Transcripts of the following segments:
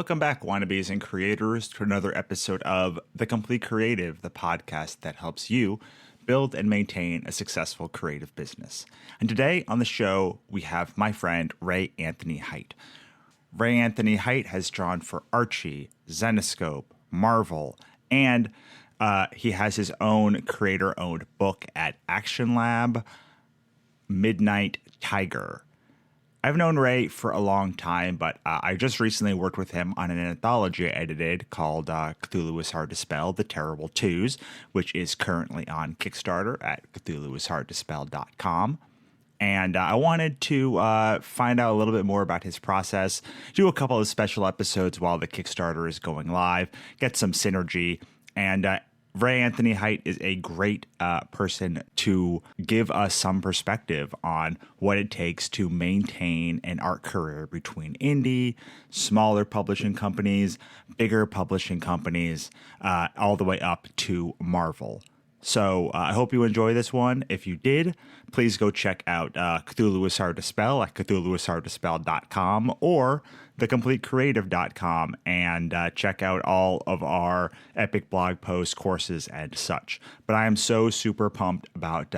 Welcome back, wannabes and creators, to another episode of The Complete Creative, the podcast that helps you build and maintain a successful creative business. And today on the show, we have my friend Ray Anthony Haight. Ray Anthony Haight has drawn for Archie, Zenescope, Marvel, and he has his own creator-owned book at Action Lab, Midnight Tiger. I've known Ray for a long time, but I just recently worked with him on an anthology I edited called Cthulhu is Hard to Spell, The Terrible Twos, which is currently on Kickstarter at CthulhuIsHardToSpell.com. And I wanted to find out a little bit more about his process, do a couple of special episodes while the Kickstarter is going live, get some synergy, and Ray Anthony Haight is a great person to give us some perspective on what it takes to maintain an art career between indie, smaller publishing companies, bigger publishing companies, all the way up to Marvel. So I hope you enjoy this one. If you did, please go check out Cthulhu is Hard to Spell at CthulhuIsHardToSpell.com or thecompletecreative.com and check out all of our epic blog posts, courses, and such. But I am so super pumped about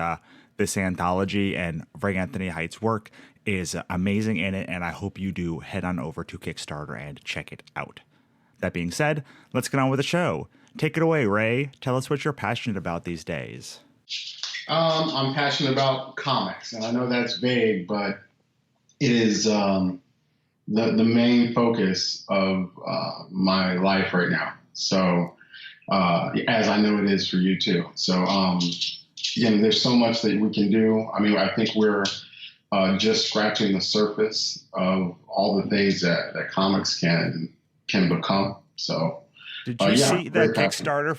this anthology, and Ray Anthony Haight's work is amazing in it, and I hope you do head on over to Kickstarter and check it out. That being said, let's get on with the show. Take it away, Ray. Tell us what you're passionate about these days. I'm passionate about comics, and I know that's vague, but it is the main focus of my life right now. So, as I know it is for you too. So, again, there's so much that we can do. I mean, I think we're just scratching the surface of all the things that comics can become. So. Did you see the Kickstarter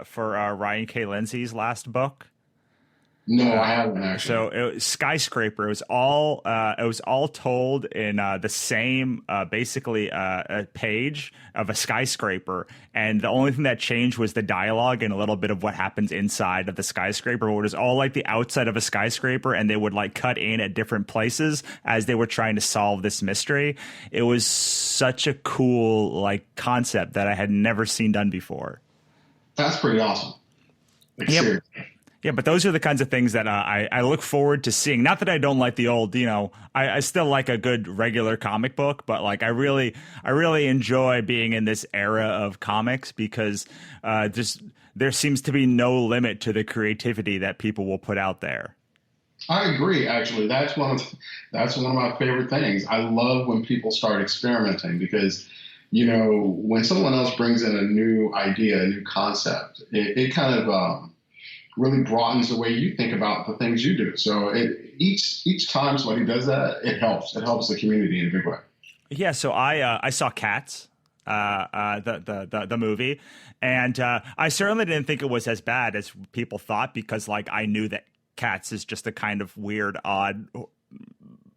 for Ryan K. Lindsay's last book? No, I haven't actually. So it was Skyscraper. It was all told in the same basically a page of a skyscraper, and the only thing that changed was the dialogue and a little bit of what happens inside of the skyscraper. It was all like the outside of a skyscraper, and they would like cut in at different places as they were trying to solve this mystery. It was such a cool like concept that I had never seen done before. That's pretty awesome. Like, yep. Seriously. Yeah, but those are the kinds of things that I look forward to seeing. Not that I don't like the old, I still like a good regular comic book, but like I really enjoy being in this era of comics because there seems to be no limit to the creativity that people will put out there. I agree. Actually, that's one of my favorite things. I love when people start experimenting because, when someone else brings in a new idea, a new concept, it kind of really broadens the way you think about the things you do. So each time somebody does that, it helps. It helps the community in a big way. Yeah. So I saw Cats, the movie, and I certainly didn't think it was as bad as people thought because like I knew that Cats is just a kind of weird, odd,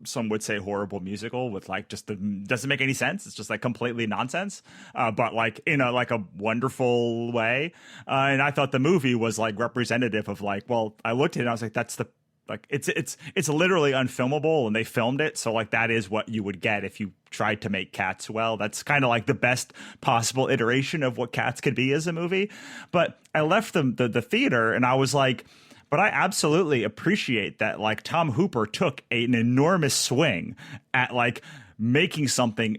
some would say horrible musical with like just doesn't make any sense. It's just like completely nonsense, but like in a wonderful way. And I thought the movie was like representative of like, well, I looked at it and I was like, that's the like it's literally unfilmable, and they filmed it, so like that is what you would get if you tried to make Cats well. That's kind of like the best possible iteration of what Cats could be as a movie. But I left the theater and I was like, but I absolutely appreciate that like Tom Hooper took an enormous swing at like making something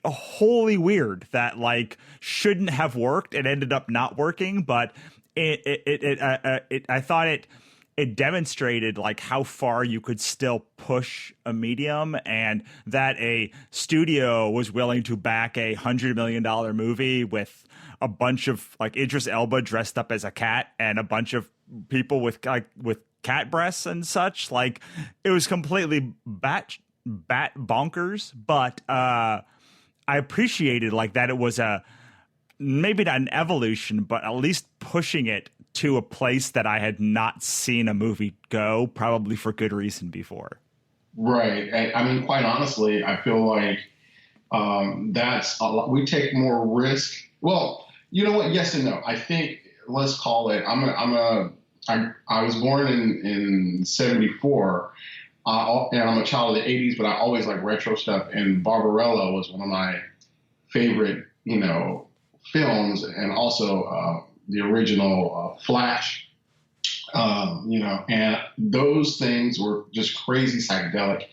wholly weird that like shouldn't have worked. It ended up not working, but I thought it demonstrated like how far you could still push a medium, and that a studio was willing to back $100 million movie with a bunch of like Idris Elba dressed up as a cat and a bunch of people with cat breasts and such. Like it was completely bat bonkers, but I appreciated like that it was maybe not an evolution, but at least pushing it to a place that I had not seen a movie go, probably for good reason before. Right. I mean, quite honestly, I feel like that's a lot. We take more risk. Well, you know what? Yes and no. I think let's call it. I was born in 74, and I'm a child of the 80s, but I always like retro stuff. And Barbarella was one of my favorite, films, and also the original Flash. And those things were just crazy psychedelic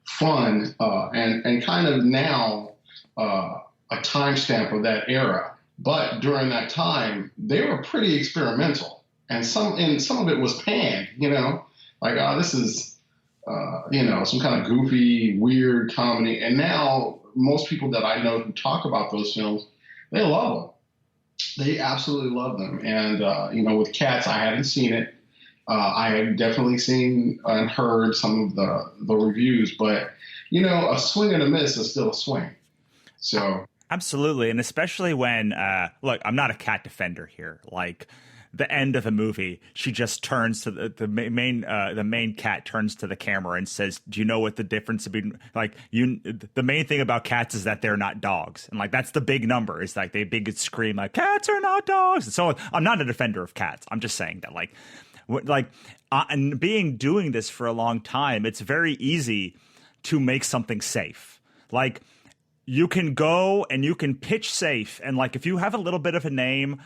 fun, and kind of now a timestamp of that era. But during that time, they were pretty experimental, and some of it was panned. Like, oh, this is some kind of goofy, weird comedy. And now most people that I know who talk about those films, they love them. They absolutely love them. And with Cats, I haven't seen it. I have definitely seen and heard some of the reviews, but a swing and a miss is still a swing. So absolutely, and especially when look, I'm not a cat defender here. Like the end of a movie, she just turns to the main cat turns to the camera and says, "Do you know what the difference between the main thing about cats is that they're not dogs," and like that's the big number. It's like they big scream like cats are not dogs. And so I'm not a defender of cats. I'm just saying that and doing this for a long time, it's very easy to make something safe. Like you can go and you can pitch safe, and like if you have a little bit of a name,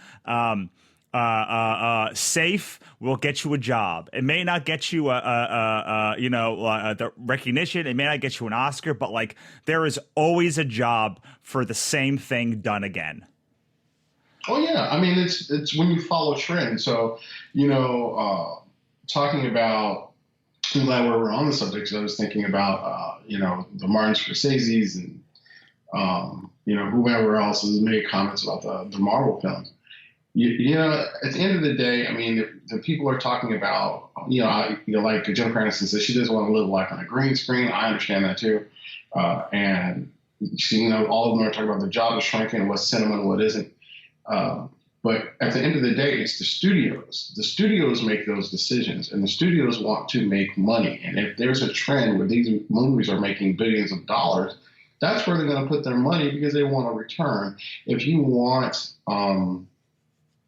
safe will get you a job. It may not get you the recognition. It may not get you an Oscar, but like there is always a job for the same thing done again. Oh yeah, I mean it's when you follow trends. So talking about, I'm glad we're on the subject, because I was thinking about the Martin Scorsese's and whoever else has made comments about the Marvel films. At the end of the day, I mean, the people are talking about, like Jennifer Aniston says, she doesn't want to live life on a green screen. I understand that too, and all of them are talking about the job is shrinking and what's cinema and what isn't. But at the end of the day, it's the studios. The studios make those decisions, and the studios want to make money. And if there's a trend where these movies are making billions of dollars, that's where they're going to put their money, because they want a return. If you want,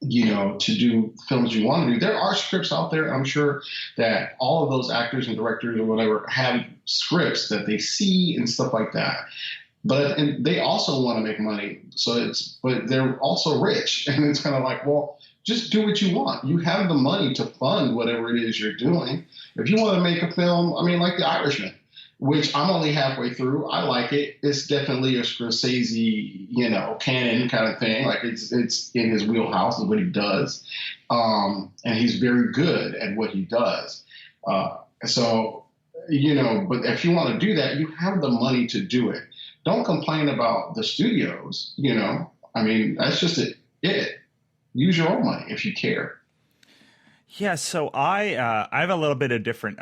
to do films you want to do, there are scripts out there. I'm sure that all of those actors and directors or whatever have scripts that they see and stuff like that. And they also want to make money, but they're also rich, and it's kind of like, well, just do what you want. You have the money to fund whatever it is you're doing. If you want to make a film, I mean, like The Irishman, which I'm only halfway through. I like it. It's definitely a Scorsese, canon kind of thing. Like it's in his wheelhouse, is what he does, and he's very good at what he does. But if you want to do that, you have the money to do it. Don't complain about the studios, I mean, that's just it. Use your own money if you care. Yeah, so I have a little bit of different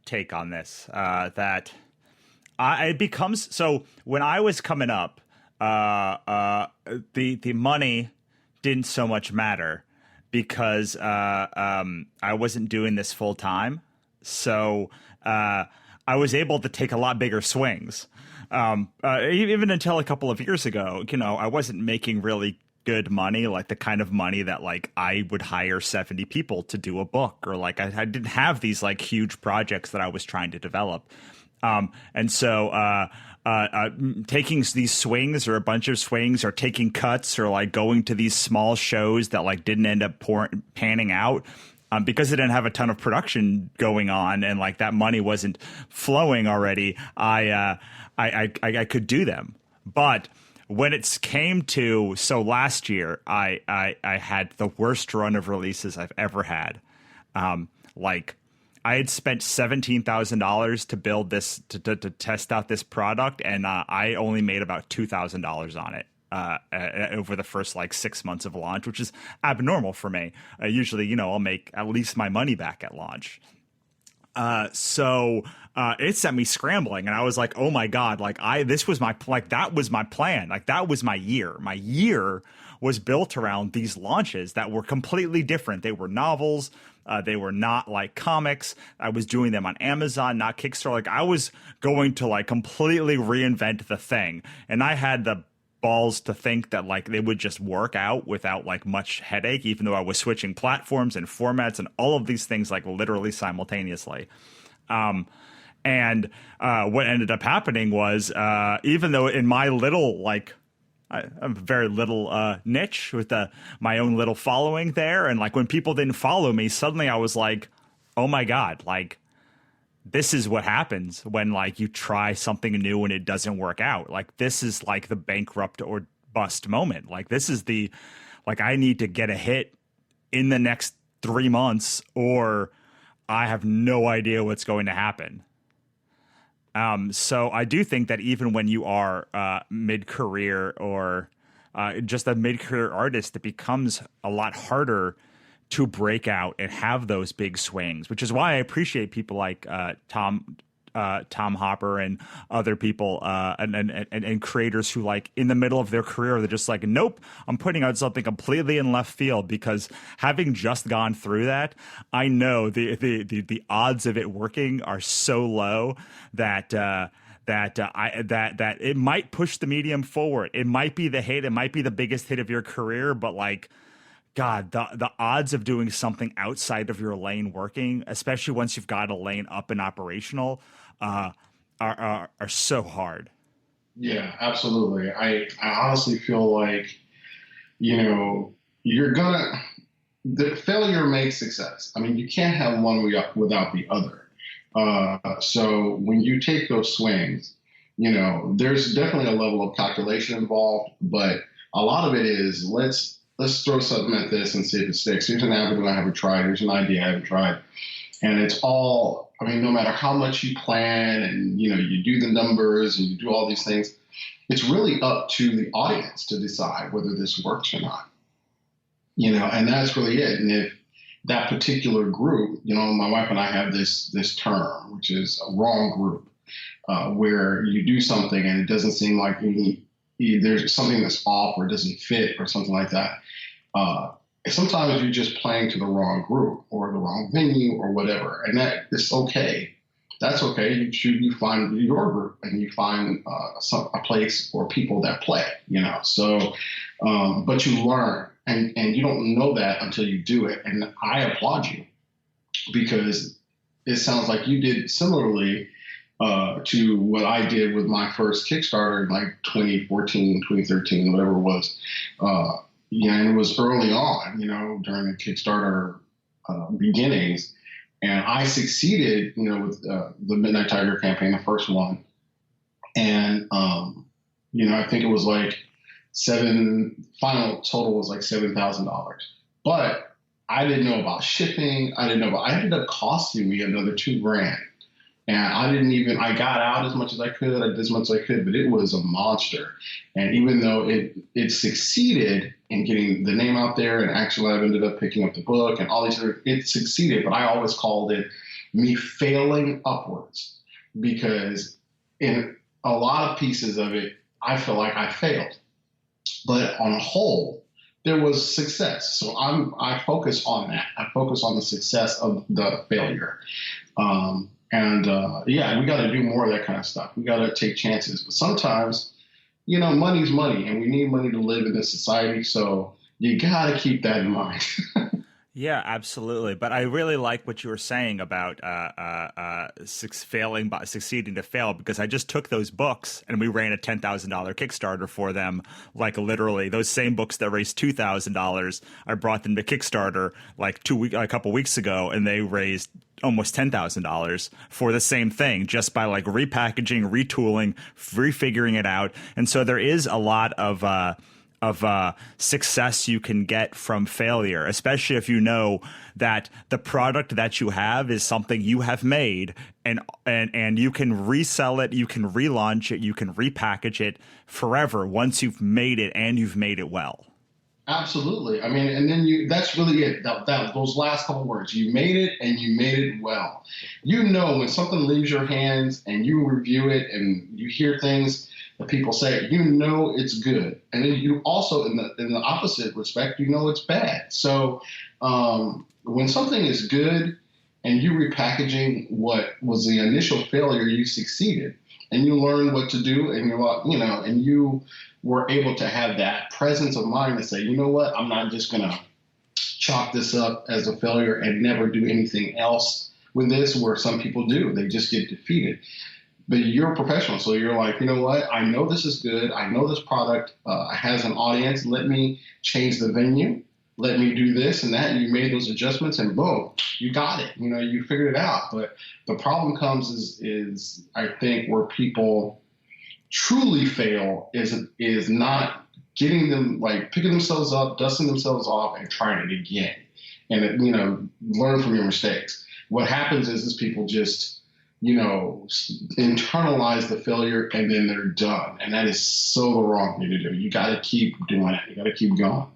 take on this. It becomes so when I was coming up, the money didn't so much matter because I wasn't doing this full time, so I was able to take a lot bigger swings. Even until a couple of years ago, I wasn't making really good money, like the kind of money that like I would hire 70 people to do a book, or like I didn't have these like huge projects that I was trying to develop. And so taking these swings, or a bunch of swings, or taking cuts, or like going to these small shows that like didn't end up panning out, because it didn't have a ton of production going on and like that money wasn't flowing already, I could do them. But when it came to, so last year, I had the worst run of releases I've ever had. Like I had spent $17,000 to build this, to test out this product, and I only made about $2,000 on it over the first like 6 months of launch, which is abnormal for me. Usually, I'll make at least my money back at launch. So it sent me scrambling, and I was like, oh my God, that was my plan. Like that was my year. My year was built around these launches that were completely different. They were novels. They were not like comics. I was doing them on Amazon, not Kickstarter. Like I was going to like completely reinvent the thing. And I had the balls to think that like they would just work out without like much headache, even though I was switching platforms and formats and all of these things like literally simultaneously. And what ended up happening was, even though in my little like I'm a very little niche with my own little following there. And like when people didn't follow me, suddenly I was like, oh my God, like this is what happens when like you try something new and it doesn't work out. Like this is like the bankrupt or bust moment. Like this is like I need to get a hit in the next 3 months or I have no idea what's going to happen. So I do think that even when you are mid-career or just a mid-career artist, it becomes a lot harder to break out and have those big swings, which is why I appreciate people like Tom Hopper and other people and creators who like in the middle of their career, they're just like, nope, I'm putting out something completely in left field, because having just gone through that, I know the odds of it working are so low that that it might push the medium forward. It might be the hit. It might be the biggest hit of your career, but like, God, the odds of doing something outside of your lane working, especially once you've got a lane up and operational, are so hard. Yeah, absolutely. I honestly feel like, you know, the failure makes success. I mean, you can't have one without the other. So when you take those swings, you know, there's definitely a level of calculation involved, but a lot of it is let's throw something at this and see if it sticks. Here's an avenue I haven't tried. Here's an idea I haven't tried. And it's all, I mean, no matter how much you plan and, you know, you do the numbers and you do all these things, it's really up to the audience to decide whether this works or not. You know, and that's really it. And if that particular group, you know, my wife and I have this term, which is a wrong group, where you do something and it doesn't seem like there's something that's off or doesn't fit or something like that. Sometimes you're just playing to the wrong group or the wrong venue or whatever, and that is okay. That's okay. You find your group and you find a place or people that play. You know, so but you learn, and you don't know that until you do it. And I applaud you, because it sounds like you did similarly to what I did with my first Kickstarter in like 2014, 2013, whatever it was. And it was early on, you know, during the Kickstarter beginnings. And I succeeded, you know, with the Midnight Tiger campaign, the first one. And, you know, I think it was like final total was like $7,000. But I didn't know about shipping. I ended up costing me another $2,000. And I got out as much as I could. I did as much as I could, but it was a monster. And even though it succeeded in getting the name out there, and actually I ended up picking up the book and all these other, it succeeded, but I always called it me failing upwards, because in a lot of pieces of it, I feel like I failed. But on a whole, there was success. So I focus on that. I focus on the success of the failure. We got to do more of that kind of stuff. We got to take chances. But sometimes, you know, money's money, and we need money to live in this society. So you got to keep that in mind. Yeah, absolutely. But I really like what you were saying about succeeding to fail, because I just took those books and we ran a $10,000 Kickstarter for them. Like literally those same books that raised $2,000, I brought them to Kickstarter like a couple weeks ago, and they raised almost $10,000 for the same thing, just by like repackaging, retooling, refiguring it out. And so there is a lot of success you can get from failure, especially if you know that the product that you have is something you have made, and you can resell it, you can relaunch it, you can repackage it forever once you've made it and you've made it well. Absolutely. I mean, and then that's really it. Those last couple words, you made it and you made it well. You know, when something leaves your hands and you review it and you hear things that people say, you know it's good. And then you also, in the opposite respect, you know it's bad. So when something is good and you repackaging what was the initial failure, you succeeded and you learn what to do, and and you were able to have that presence of mind to say, you know what, I'm not just going to chalk this up as a failure and never do anything else with this, where some people do. They just get defeated. but you're a professional. So you're like, you know what? I know this is good. I know this product has an audience. Let me change the venue. Let me do this and that. And you made those adjustments and boom, you got it. You know, you figured it out. But the problem comes is I think where people truly fail is not getting them, like picking themselves up, dusting themselves off and trying it again. And, you know, learn from your mistakes. What happens is people just, you know, internalize the failure and then they're done. And that is so the wrong thing to do. You got to keep doing it. You got to keep going.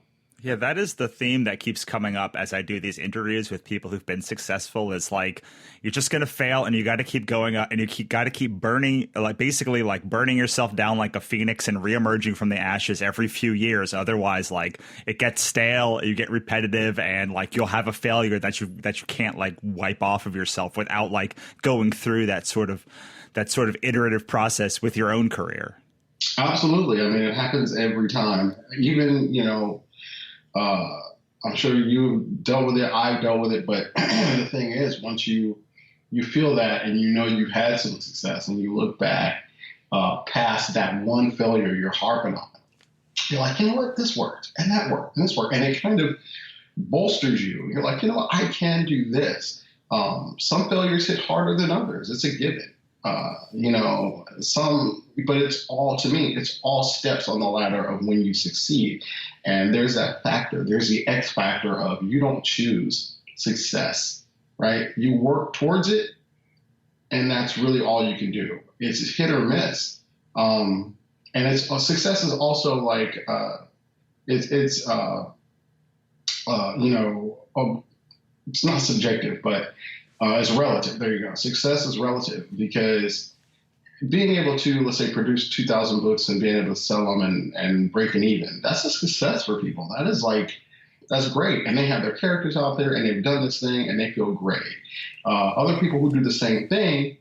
Yeah, that is the theme that keeps coming up as I do these interviews with people who've been successful. Is like, you're just going to fail and you got to keep going up and you got to keep burning, like basically like burning yourself down like a phoenix and reemerging from the ashes every few years. Otherwise, like it gets stale, you get repetitive, and like you'll have a failure that you can't like wipe off of yourself without like going through that sort of iterative process with your own career. Absolutely. I mean, it happens every time. Even, you know, I'm sure you've dealt with it. I've dealt with it. But the thing is, once you feel that and you know you've had some success and you look back past that one failure you're harping on, you're like, you know what, this worked and that worked and this worked. And it kind of bolsters you. You're like, you know what, I can do this. Some failures hit harder than others. It's a given. You know, but it's all, to me, it's all steps on the ladder of when you succeed. And there's that factor. There's the X factor of you don't choose success, right? You work towards it, and that's really all you can do. It's hit or miss. And success is also like, you know, it's not subjective, but it's relative. There you go. Success is relative because being able to, let's say, produce 2,000 books and being able to sell them and breaking even, that's a success for people. That's great. And they have their characters out there and they've done this thing and they feel great. Other people who do the same thing,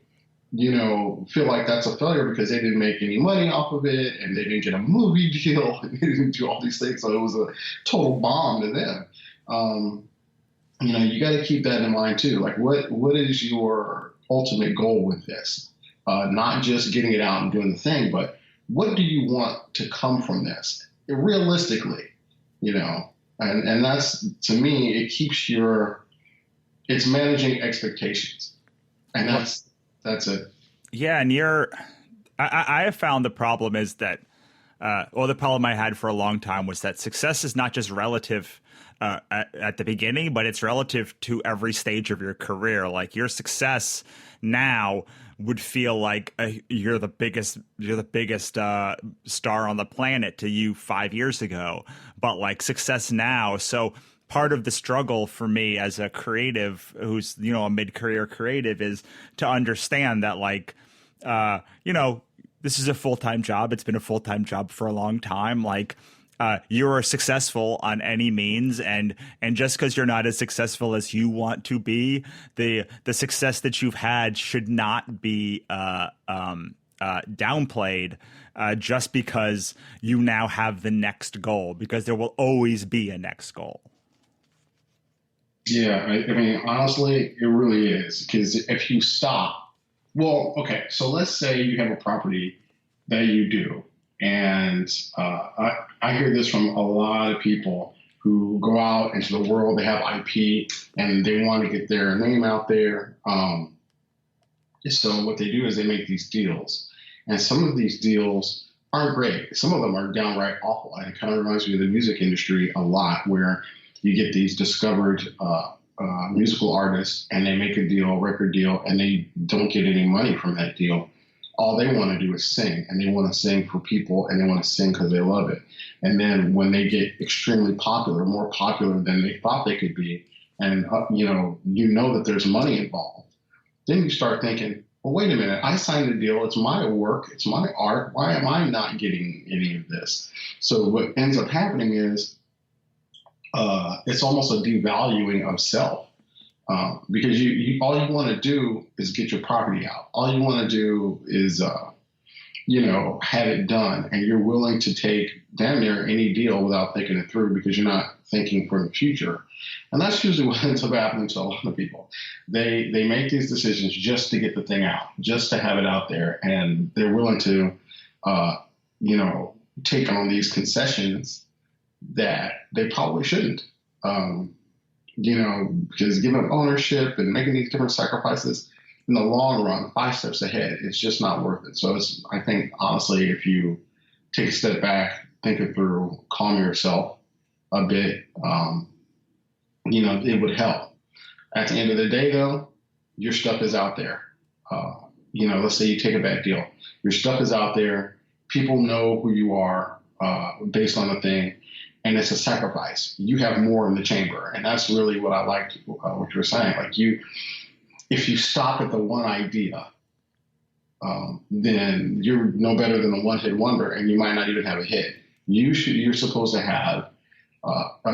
you know, feel like that's a failure because they didn't make any money off of it and they didn't get a movie deal and they didn't do all these things. So it was a total bomb to them. You know, you got to keep that in mind too. Like, what is your ultimate goal with this? Not just getting it out and doing the thing, but what do you want to come from this realistically? You know, and that's, to me, it's managing expectations, and that's it. Yeah, and I have found the problem is that, the problem I had for a long time was that success is not just relative at the beginning, but it's relative to every stage of your career. Like your success now would feel like you're the biggest star on the planet to you 5 years ago, but like success now. So part of the struggle for me as a creative who's, you know, a mid-career creative is to understand that like, you know, this is a full-time job. It's been a full-time job for a long time. Like, you're successful on any means, and just because you're not as successful as you want to be, the success that you've had should not be downplayed just because you now have the next goal, because there will always be a next goal. Yeah, I mean, honestly, it really is, because if you stop, well, okay, so let's say you have a property that you do. And I hear this from a lot of people who go out into the world. They have IP and they want to get their name out there. So what they do is they make these deals. And some of these deals aren't great. Some of them are downright awful. And it kind of reminds me of the music industry a lot, where you get these discovered musical artists and they make a deal, record deal, and they don't get any money from that deal. All they want to do is sing, and they want to sing for people, and they want to sing because they love it. And then when they get extremely popular, more popular than they thought they could be, and you know that there's money involved, then you start thinking, well, wait a minute, I signed a deal. It's my work. It's my art. Why am I not getting any of this? So what ends up happening is it's almost a devaluing of self. Because you all you want to do is get your property out. All you want to do is have it done, and you're willing to take damn near any deal without thinking it through because you're not thinking for the future. And that's usually what ends up happening to a lot of people. They make these decisions just to get the thing out, just to have it out there, and they're willing to, uh, you know, take on these concessions that they probably shouldn't. Um, because giving up ownership and making these different sacrifices in the long run, 5 steps ahead, it's just not worth it. So I think, honestly, if you take a step back, think it through, calm yourself a bit, it would help. At the end of the day, though, your stuff is out there. Let's say you take a bad deal. Your stuff is out there. People know who you are based on the thing, and it's a sacrifice. You have more in the chamber, and that's really what I liked what you were saying. Like if you stop at the one idea, then you're no better than a one-hit wonder, and you might not even have a hit. You're supposed to have.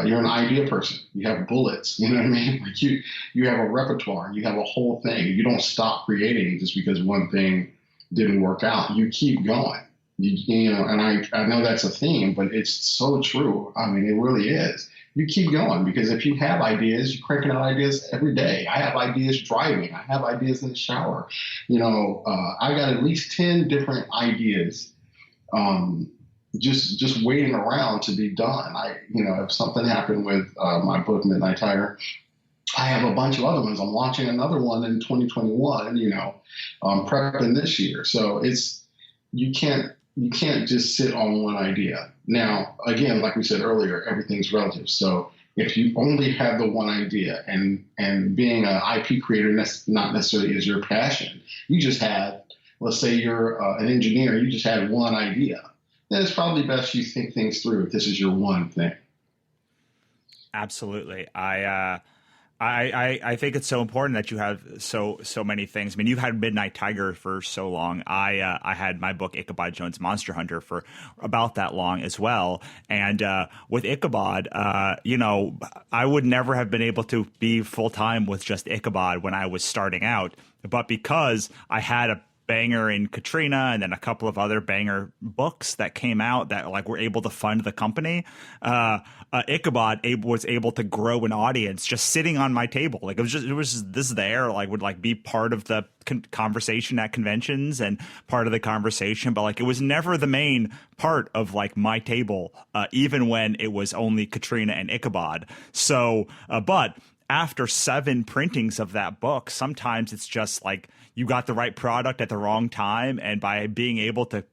You're an idea person. You have bullets. You know what I mean? Like you have a repertoire. You have a whole thing. You don't stop creating just because one thing didn't work out. You keep going. And I know that's a theme, but it's so true. I mean, it really is. You keep going because if you have ideas, you're cranking out ideas every day. I have ideas driving. I have ideas in the shower. I got at least 10 different ideas just waiting around to be done. If something happened with my book, Midnight Tiger, I have a bunch of other ones. I'm launching another one in 2021, prepping this year. So you can't just sit on one idea. Now, again, like we said earlier, everything's relative. So if you only have the one idea and being an IP creator not necessarily is your passion, you just had, let's say you're an engineer, you just had one idea, then it's probably best you think things through if this is your one thing. Absolutely. I think it's so important that you have so many things. I mean, you've had Midnight Tiger for so long. I had my book Ichabod Jones Monster Hunter for about that long as well. And with Ichabod, I would never have been able to be full time with just Ichabod when I was starting out. But because I had a banger in Katrina and then a couple of other banger books that came out that were able to fund the company, Ichabod was able to grow an audience just sitting on my table. It was just this there would be part of the conversation at conventions and part of the conversation, but it was never the main part of my table, even when it was only Katrina and Ichabod. So but after 7 printings of that book, sometimes it's just you got the right product at the wrong time. And by being able to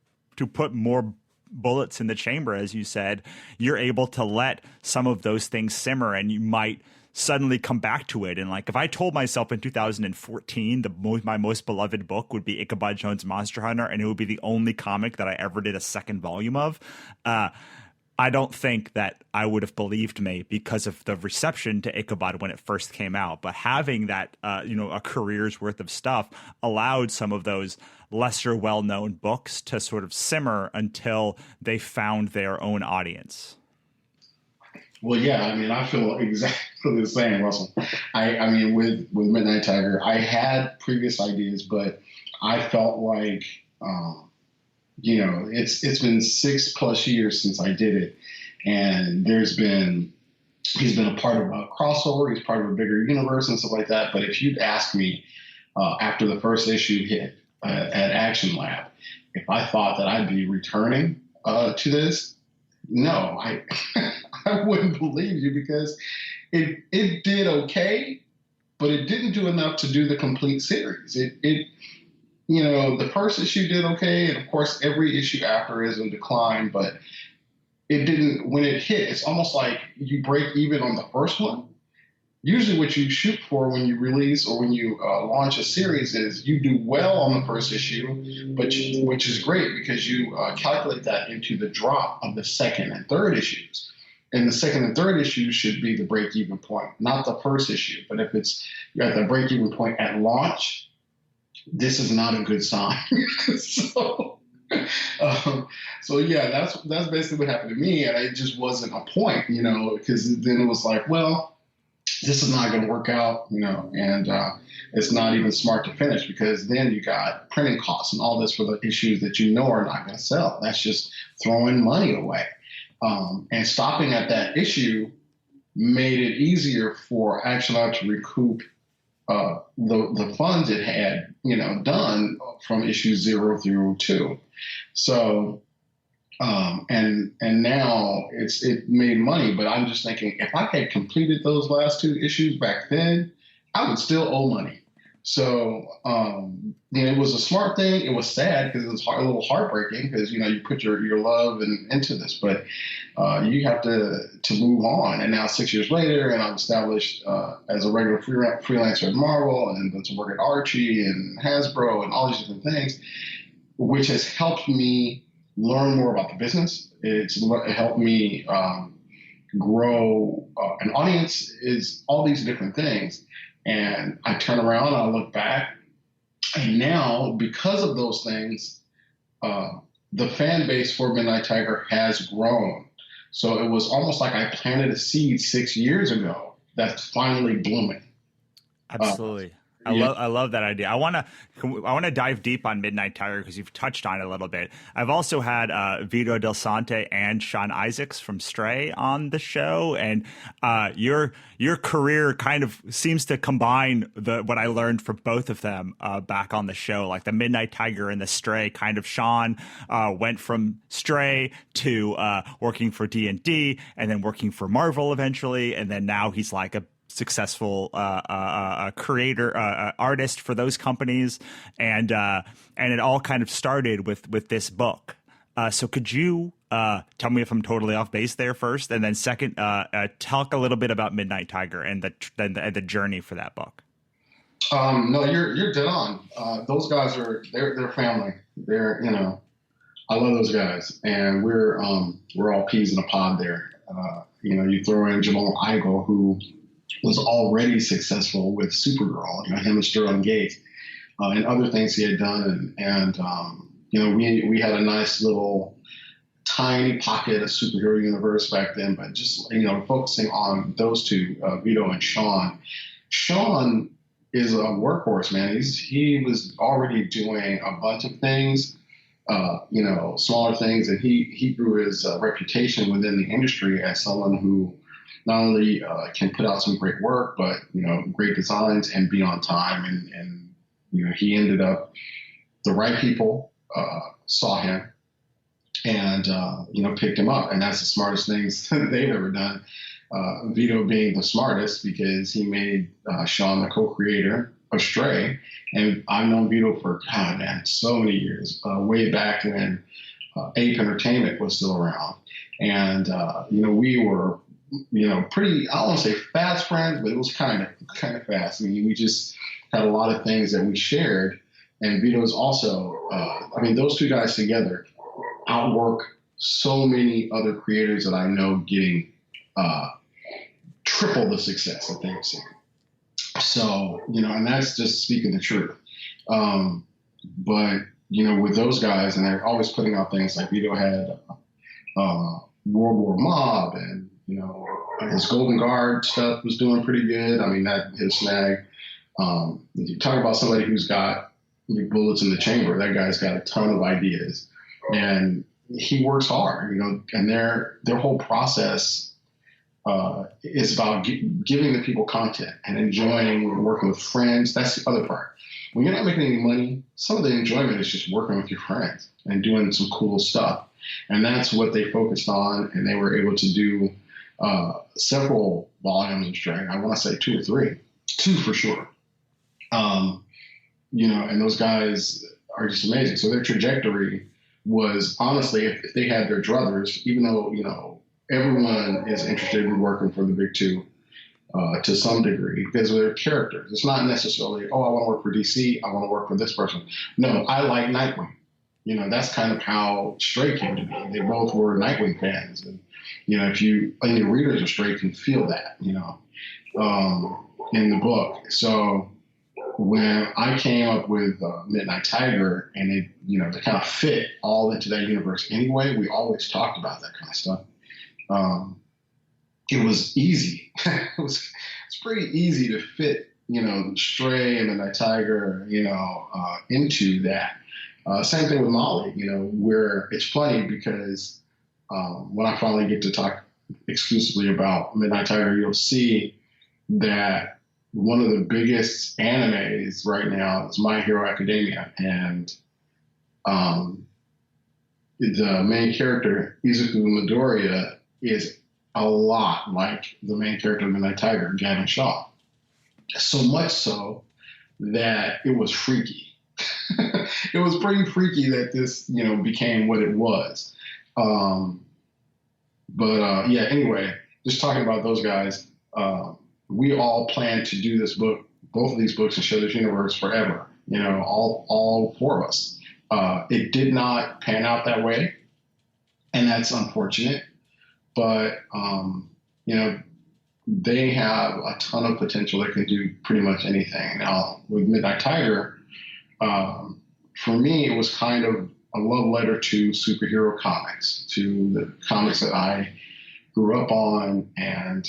put more bullets in the chamber, as you said, you're able to let some of those things simmer and you might suddenly come back to it. And if I told myself in 2014, my most beloved book would be Ichabod Jones Monster Hunter, and it would be the only comic that I ever did a second volume of, I don't think that I would have believed me because of the reception to Ichabod when it first came out. But having that, a career's worth of stuff allowed some of those lesser well-known books to sort of simmer until they found their own audience. Well, yeah, I mean, I feel exactly the same, Russell. I mean, with Midnight Tiger, I had previous ideas, but I felt like, it's been 6+ years since I did it, and he's been a part of a crossover, he's part of a bigger universe and stuff like that. But if you'd asked me after the first issue hit at Action Lab, if I thought that I'd be returning to this, no, I I wouldn't believe you because it did okay, but it didn't do enough to do the complete series. The first issue did okay, and of course every issue after is in decline, but it didn't, when it hit, it's almost like you break even on the first one. Usually what you shoot for when you release or when you launch a series is you do well on the first issue, which is great because you calculate that into the drop of the second and third issues. And the second and third issues should be the break-even point, not the first issue. But if you're at the break-even point at launch, this is not a good sign. So yeah, that's basically what happened to me, and it just wasn't a point, because then it was like, well, this is not going to work out, and it's not even smart to finish because then you got printing costs and all this for the issues that are not going to sell. That's just throwing money away. And stopping at that issue made it easier for Action to recoup the funds it had, done from issue 0 through 2. So, and now it made money, but I'm just thinking if I had completed those last 2 issues back then, I would still owe money. So, it was a smart thing. It was sad because it was a little heartbreaking because, you put your love into this, but you have to move on. And now 6 years later, and I'm established as a regular freelancer at Marvel and done some work at Archie and Hasbro and all these different things, which has helped me learn more about the business. It helped me grow an audience, is all these different things. And I turn around, I look back, and now because of those things, the fan base for Midnight Tiger has grown. So it was almost like I planted a seed 6 years ago that's finally blooming. Absolutely. I love that idea. I want to dive deep on Midnight Tiger because you've touched on it a little bit. I've also had Vito Del Sante and Sean Isaacs from Stray on the show, and your career kind of seems to combine what I learned from both of them back on the show, like the Midnight Tiger and the Stray. Kind of Sean went from Stray to working for D&D and then working for Marvel eventually, and then now he's like a successful creator, artist for those companies, and it all kind of started with this book. So could you tell me if I'm totally off base there first, and then second, talk a little bit about Midnight Tiger and the journey for that book? No, you're dead on. Those guys they're family. They're I love those guys, and we're all peas in a pod there. You throw in Jamal Igle, who was already successful with Supergirl, him and Sterling Gates, and other things he had done. And we had a nice little tiny pocket of superhero universe back then, but just, focusing on those two, Vito and Sean. Sean is a workhorse, man. He was already doing a bunch of things, smaller things, and he grew his reputation within the industry as someone who not only can put out some great work, but, great designs and be on time. And he ended up, the right people saw him and, picked him up. And that's the smartest things they've ever done. Vito being the smartest because he made Sean the co-creator of Stray. And I've known Vito for, so many years, way back when Ape Entertainment was still around. And, we were, pretty, I don't want to say fast friends, but it was kind of fast. We just had a lot of things that we shared. And Vito's also, those two guys together outwork so many other creators that I know getting triple the success that they've seen. So, and that's just speaking the truth. But, with those guys, and they're always putting out things like Vito had World War Mob, and, his Golden Guard stuff was doing pretty good. That his snag. You talk about somebody who's got bullets in the chamber. That guy's got a ton of ideas, and he works hard. And their whole process is about giving the people content and enjoying working with friends. That's the other part. When you're not making any money, some of the enjoyment is just working with your friends and doing some cool stuff. And that's what they focused on, and they were able to do several volumes of Stray. I want to say 2 or 3, 2 for sure. And those guys are just amazing. So their trajectory was, honestly, if they had their druthers, even though, everyone is interested in working for the big two to some degree because of their characters. It's not necessarily, I want to work for DC, I want to work for this person. No, I like Nightwing. That's kind of how Stray came to be. They both were Nightwing fans. And, if any readers of Stray can feel that, in the book. So when I came up with Midnight Tiger and it, to kind of fit all into that universe anyway, we always talked about that kind of stuff. It was easy. It's pretty easy to fit, Stray and Midnight Tiger, into that. Same thing with Molly, where it's funny because when I finally get to talk exclusively about Midnight Tiger, you'll see that one of the biggest animes right now is My Hero Academia. And the main character, Izuku Midoriya, is a lot like the main character of Midnight Tiger, Gavin Shaw. So much so that it was freaky. It was pretty freaky that this, became what it was. Anyway, just talking about those guys, we all plan to do this book, both of these books, and share this universe forever. All four of us. It did not pan out that way, and that's unfortunate. But they have a ton of potential. They can do pretty much anything. Now, with Midnight Tiger, for me, it was kind of a love letter to superhero comics, to the comics that I grew up on, and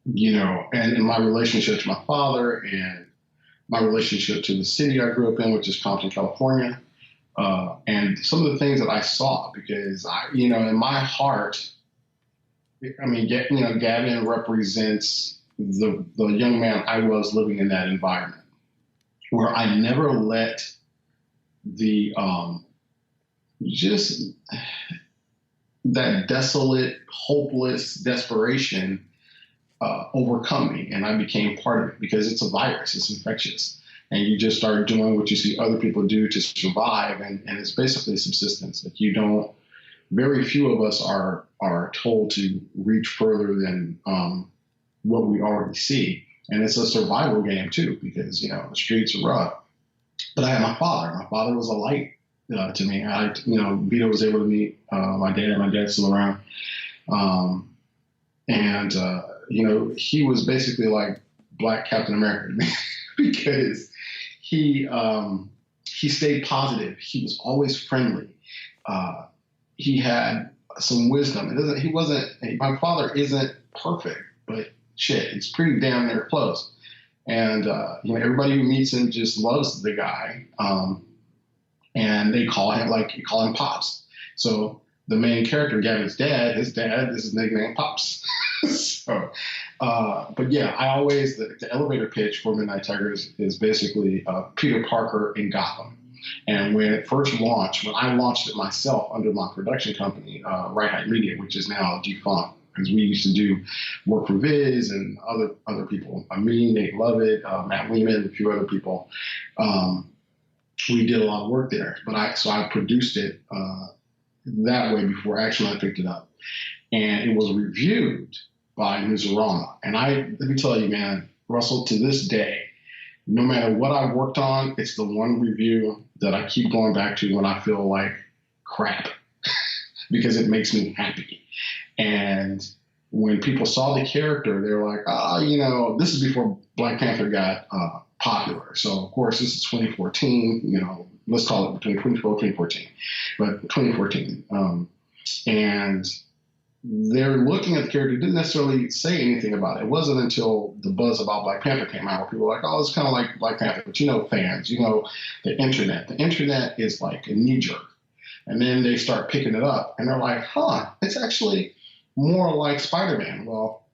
and my relationship to my father, and my relationship to the city I grew up in, which is Compton, California, and some of the things that I saw, because in my heart, Gavin represents the young man I was living in that environment, where I never let the just that desolate, hopeless desperation overcome me, and I became part of it, because it's a virus, it's infectious, and you just start doing what you see other people do to survive, and it's basically subsistence. Very few of us are told to reach further than what we already see, and it's a survival game too, because the streets are rough. But I had my father. My father was a light to me. Vito was able to meet my dad. My dad's still around, and he was basically like Black Captain America to me because he stayed positive. He was always friendly. He had some wisdom. My father isn't perfect, but shit, it's pretty damn near close. And, everybody who meets him just loves the guy. And they call him Pops. So the main character, Gavin's dad, his nickname Pops. But yeah, the elevator pitch for Midnight Tiger is basically Peter Parker in Gotham. And when it first launched, when I launched it myself under my production company, Haight Media, which is now defunct, because we used to do work for Viz and other people. Me, Nate Lovett, Matt Lehman, a few other people. We did a lot of work there, so I produced it that way before actually I picked it up, and it was reviewed by Newsarama. And let me tell you, man, Russell, to this day, no matter what I've worked on, it's the one review that I keep going back to when I feel like crap, because it makes me happy. And when people saw the character, they were like, this is before Black Panther got popular. So, of course, this is 2014, let's call it between 2012 and 2014, but 2014. And they're looking at the character, didn't necessarily say anything about it. It wasn't until the buzz about Black Panther came out where people were like, oh, it's kind of like Black Panther. But fans, the internet. The internet is like a knee jerk. And then they start picking it up and they're like, it's actually more like Spider-Man. Well,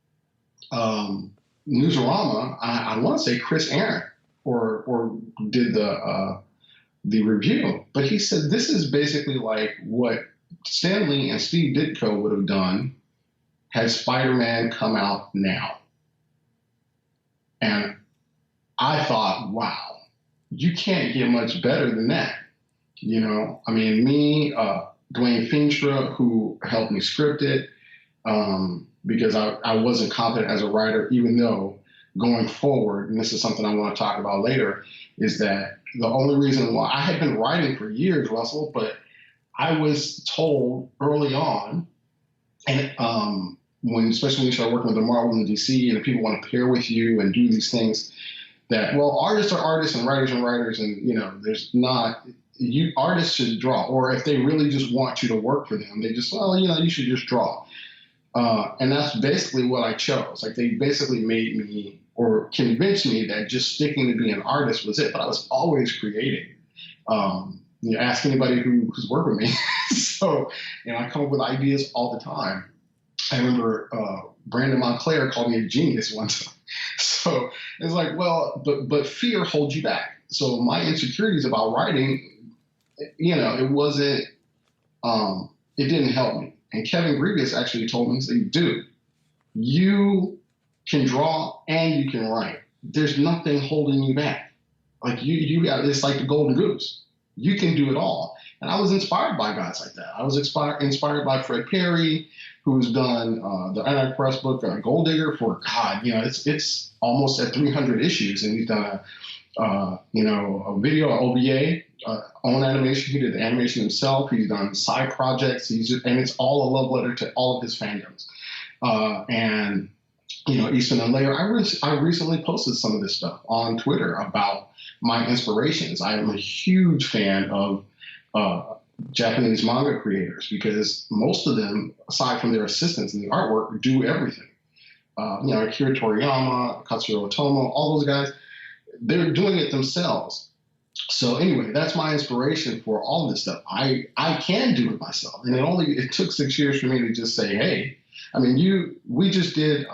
Newsarama, I want to say Chris Aaron or did the review, but he said this is basically like what Stan Lee and Steve Ditko would have done had Spider-Man come out now. And I thought, wow, you can't get much better than that. Me, Dwayne Feenstra, who helped me script it, because I wasn't confident as a writer, even though going forward, and this is something I want to talk about later, is that the only reason why I had been writing for years, Russell, but I was told early on, and especially when you start working with the Marvel and the DC, and people want to pair with you and do these things, that, well, artists are artists and writers, and there's not, artists should draw, or if they really just want you to work for them, they just, you should just draw. And that's basically what I chose. Like they basically made me or convinced me that just sticking to being an artist was it. But I was always creating. Ask anybody who's worked with me. So, I come up with ideas all the time. I remember Brandon Montclair called me a genius one time. So it's like, well, but fear holds you back. So my insecurities about writing, it wasn't, it didn't help me. And Kevin Grievous actually told me, he said, dude, you can draw and you can write. There's nothing holding you back. Like you got, it's like the golden goose. You can do it all. And I was inspired by guys like that. I was inspired by Fred Perry, who's done the Anti-Press book, Gold Digger, for God, it's almost at 300 issues. And he's done a video, OVA, own animation. He did the animation himself. He's done side projects. And it's all a love letter to all of his fandoms. Easton and Layer. I recently posted some of this stuff on Twitter about my inspirations. I am a huge fan of Japanese manga creators because most of them, aside from their assistants in the artwork, do everything. Akira Toriyama, Katsuro Otomo, all those guys, they're doing it themselves. So anyway, that's my inspiration for all this stuff. I can do it myself. And it took 6 years for me to just say, hey, we just did,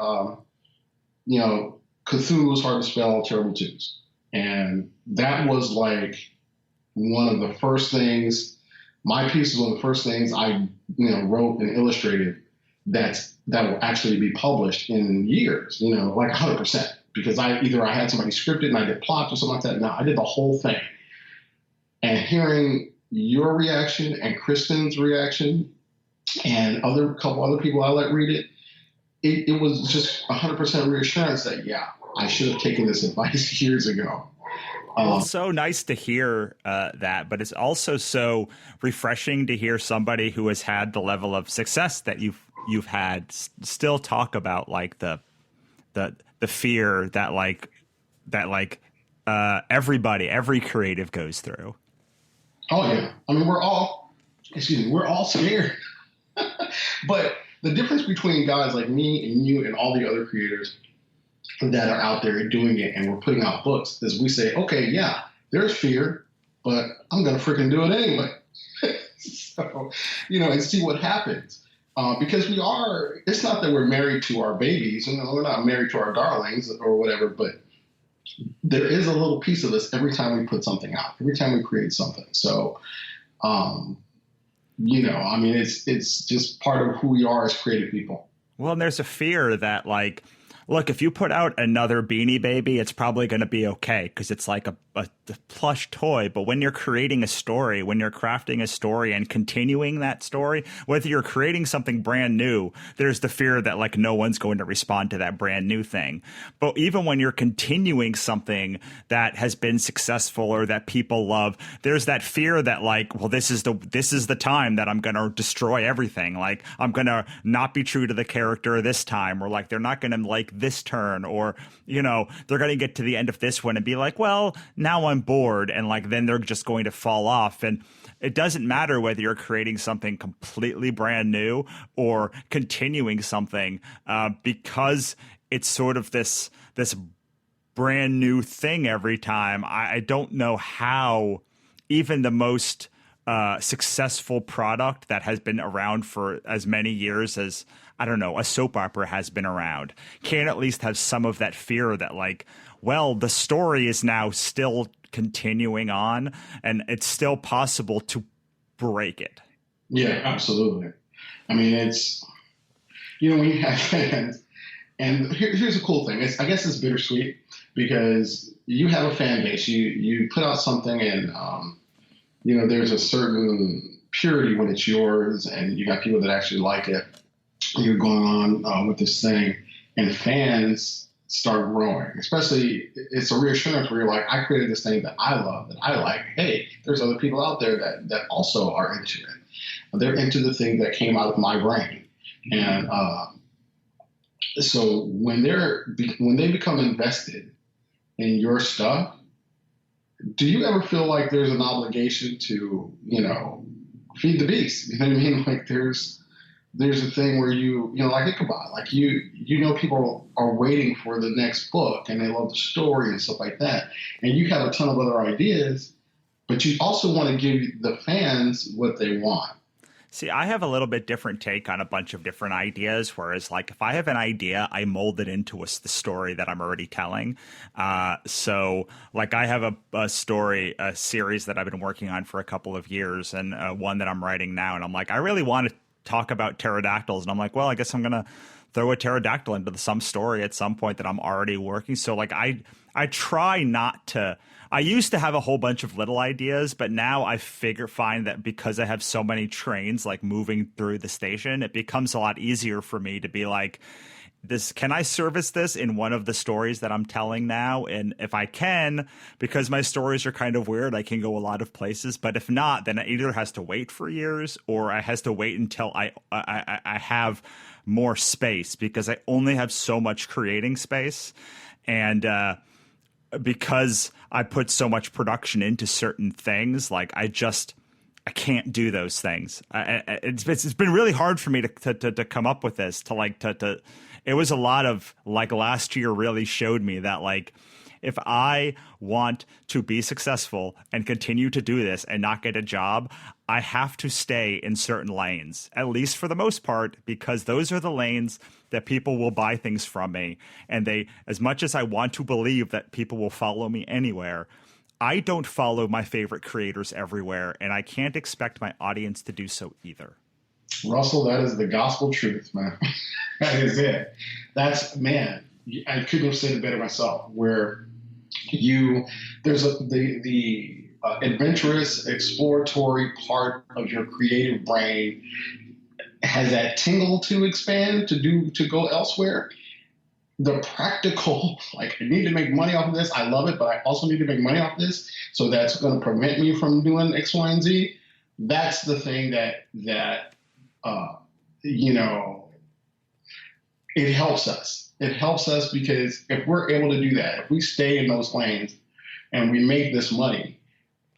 Cthulhu's Hard to Spell, Terrible Twos. And that was like one of the first things, my piece was one of the first things I, wrote and illustrated that will actually be published in years, like 100%. Because I had somebody scripted and I did plots or something like that. No, I did the whole thing. And hearing your reaction and Kristen's reaction and a couple other people I let read it, it was just 100% reassurance that, yeah, I should have taken this advice years ago. Well, it's so nice to hear that, but it's also so refreshing to hear somebody who has had the level of success that you've had still talk about like the fear that every creative goes through. Oh yeah, we're all scared. But the difference between guys like me and you and all the other creators that are out there doing it and we're putting out books is we say, okay, yeah, there's fear, but I'm going to freaking do it anyway. So, and see what happens. Because it's not that we're married to our babies, we're not married to our darlings or whatever, but there is a little piece of us every time we put something out, every time we create something. So, it's just part of who we are as creative people. Well, and there's a fear that look, if you put out another Beanie Baby, it's probably going to be okay because it's like a plush toy. But when you're creating a story, when you're crafting a story and continuing that story, whether you're creating something brand new, there's the fear that no one's going to respond to that brand new thing. But even when you're continuing something that has been successful or that people love, there's that fear that this is the time that I'm going to destroy everything. I'm going to not be true to the character this time, or they're not going to like this turn, or they're going to get to the end of this one and be like, well, now I'm bored, and then they're just going to fall off. And it doesn't matter whether you're creating something completely brand new or continuing something, because it's sort of this brand new thing every time. I don't know how even the most successful product that has been around for as many years as, I don't know, a soap opera has been around, can at least have some of that fear that the story is now still continuing on and it's still possible to break it. Yeah, absolutely. It's, when you have fans, and here's a cool thing. I guess it's bittersweet because you have a fan base. You put out something and, there's a certain purity when it's yours and you got people that actually like it. You're going on with this thing and fans start growing. Especially, it's a reassurance where you're like, I created this thing that I love, that I like. Hey, there's other people out there that also are into it. They're into the thing that came out of my brain. And so when they become invested in your stuff, do you ever feel like there's an obligation to, feed the beast? You know what I mean? there's a thing where like Ichabod, like people are waiting for the next book and they love the story and stuff like that. And you have a ton of other ideas, but you also want to give the fans what they want. See, I have a little bit different take on a bunch of different ideas, whereas like if I have an idea, I mold it into the story that I'm already telling. So like I have a series that I've been working on for a couple of years, and one that I'm writing now. And I'm like, I really want to talk about pterodactyls. And I'm like, well, I guess I'm going to throw a pterodactyl into some story at some point that I'm already working. So like I try not to. I used to have a whole bunch of little ideas, but now I find that because I have so many trains like moving through the station, it becomes a lot easier for me to be like, can I service this in one of the stories that I'm telling now? And if I can, because my stories are kind of weird, I can go a lot of places. But if not, then it either has to wait for years or I has to wait until I have more space, because I only have so much creating space. And because I put so much production into certain things, like I can't do those things. It's been really hard for me to come up with this, it was a lot of like last year really showed me that like if I want to be successful and continue to do this and not get a job, I have to stay in certain lanes, at least for the most part, because those are the lanes that people will buy things from me. And as much as I want to believe that people will follow me anywhere, I don't follow my favorite creators everywhere, and I can't expect my audience to do so either. Russell, that is the gospel truth, man. That is it. Man, I couldn't have said it better myself, where there's the adventurous, exploratory part of your creative brain has that tingle to expand, to go elsewhere. The practical, like, I need to make money off of this. I love it, but I also need to make money off this. So that's going to prevent me from doing X, Y, and Z. That's the thing that it helps us. It helps us because if we're able to do that, if we stay in those lanes and we make this money,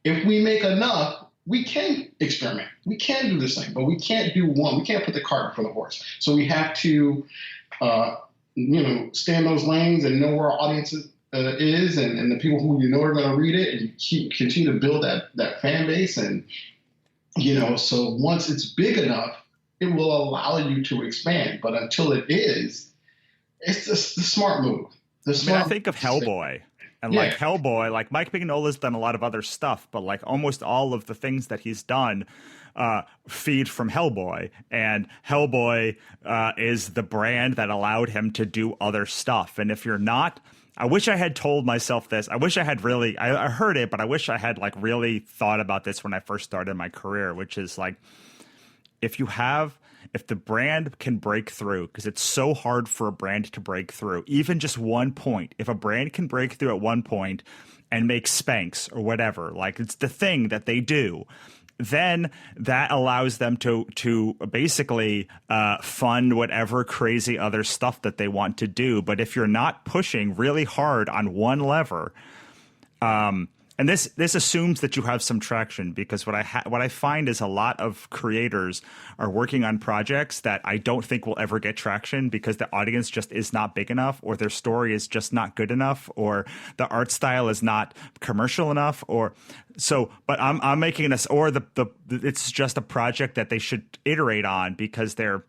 if we make enough, we can experiment. We can do this thing, but we can't do one. We can't put the cart before the horse. So we have to, stay in those lanes and know where our audience is and the people who are going to read it, and continue to build that fan base. And, so once it's big enough, it will allow you to expand. But until it is, it's the smart move. I think of Hellboy. And like Hellboy, like Mike Mignola's done a lot of other stuff, but like almost all of the things that he's done feed from Hellboy. And Hellboy is the brand that allowed him to do other stuff. And if you're not, I wish I had told myself this. I wish I had really, I heard it, but I wish I had like really thought about this when I first started my career, which is like, if the brand can break through, because it's so hard for a brand to break through, even just 1 point, if a brand can break through at 1 point and make Spanx or whatever, like it's the thing that they do, then that allows them to basically fund whatever crazy other stuff that they want to do. But if you're not pushing really hard on one lever, and this assumes that you have some traction, because what I find is a lot of creators are working on projects that I don't think will ever get traction because the audience just is not big enough, or their story is just not good enough, or the art style is not commercial enough, or so. But I'm making this, or it's just a project that they should iterate on because they're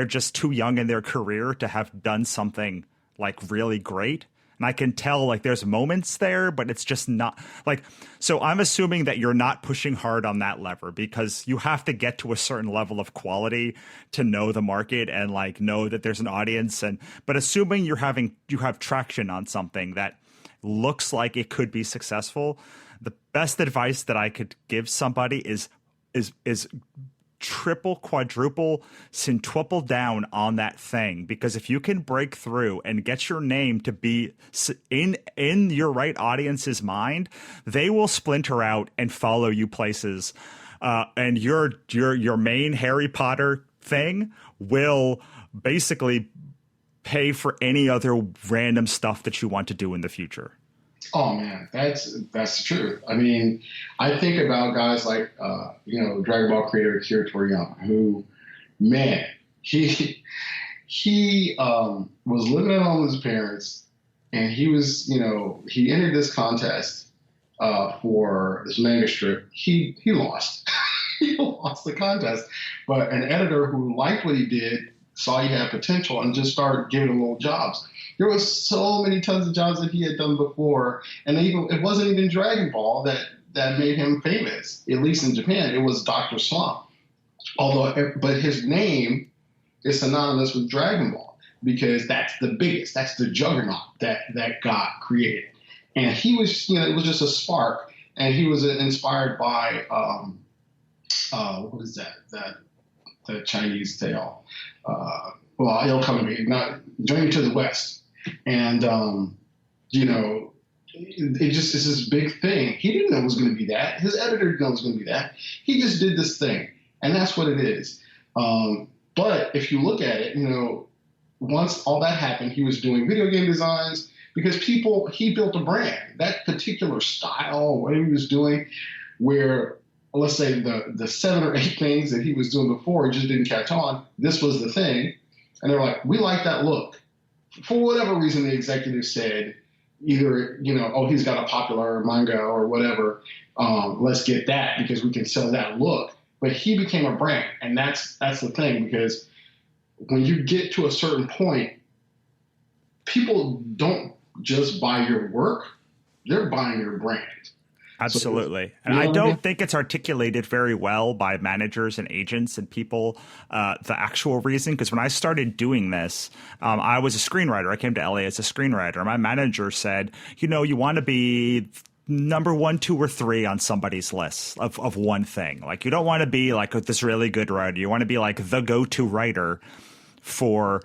just too young in their career to have done something like really great. And I can tell like there's moments there, but it's just not like, so I'm assuming that you're not pushing hard on that lever, because you have to get to a certain level of quality to know the market and like know that there's an audience. But assuming you have traction on something that looks like it could be successful, the best advice that I could give somebody is triple, quadruple, centuple down on that thing. Because if you can break through and get your name to be in your right audience's mind, they will splinter out and follow you places. And your main Harry Potter thing will basically pay for any other random stuff that you want to do in the future. Oh man, that's the truth. I mean, I think about guys like Dragon Ball creator Akira Toriyama, who man, he was living at home with his parents, and he was, he entered this contest for this manga strip. He lost. He lost the contest, but an editor who liked what he did saw he had potential and just started giving him little jobs. There was so many tons of jobs that he had done before, and it wasn't even Dragon Ball that made him famous. At least in Japan, it was Dr. Slump. But his name is synonymous with Dragon Ball because that's the biggest, that's the juggernaut that got created. And he was, it was just a spark, and he was inspired by what is that the Chinese tale? Well, it'll come to me. Not Journey to the West, and it's this big thing. He didn't know it was going to be that. His editor didn't know it was going to be that. He just did this thing, and that's what it is. But if you look at it, once all that happened, he was doing video game designs because he built a brand. That particular style, what he was doing, where let's say the 7 or 8 things that he was doing before, he just didn't catch on. This was the thing. And they're like, we like that look. For whatever reason, the executive said, either, he's got a popular manga or whatever. Let's get that because we can sell that look. But he became a brand. And that's the thing, because when you get to a certain point, people don't just buy your work. They're buying your brand. Absolutely. And I don't think it's articulated very well by managers and agents and people, the actual reason. Because when I started doing this, I was a screenwriter. I came to LA as a screenwriter. My manager said, you want to be number 1, 2, or 3 on somebody's list of one thing. Like, you don't want to be like this really good writer. You want to be like the go-to writer for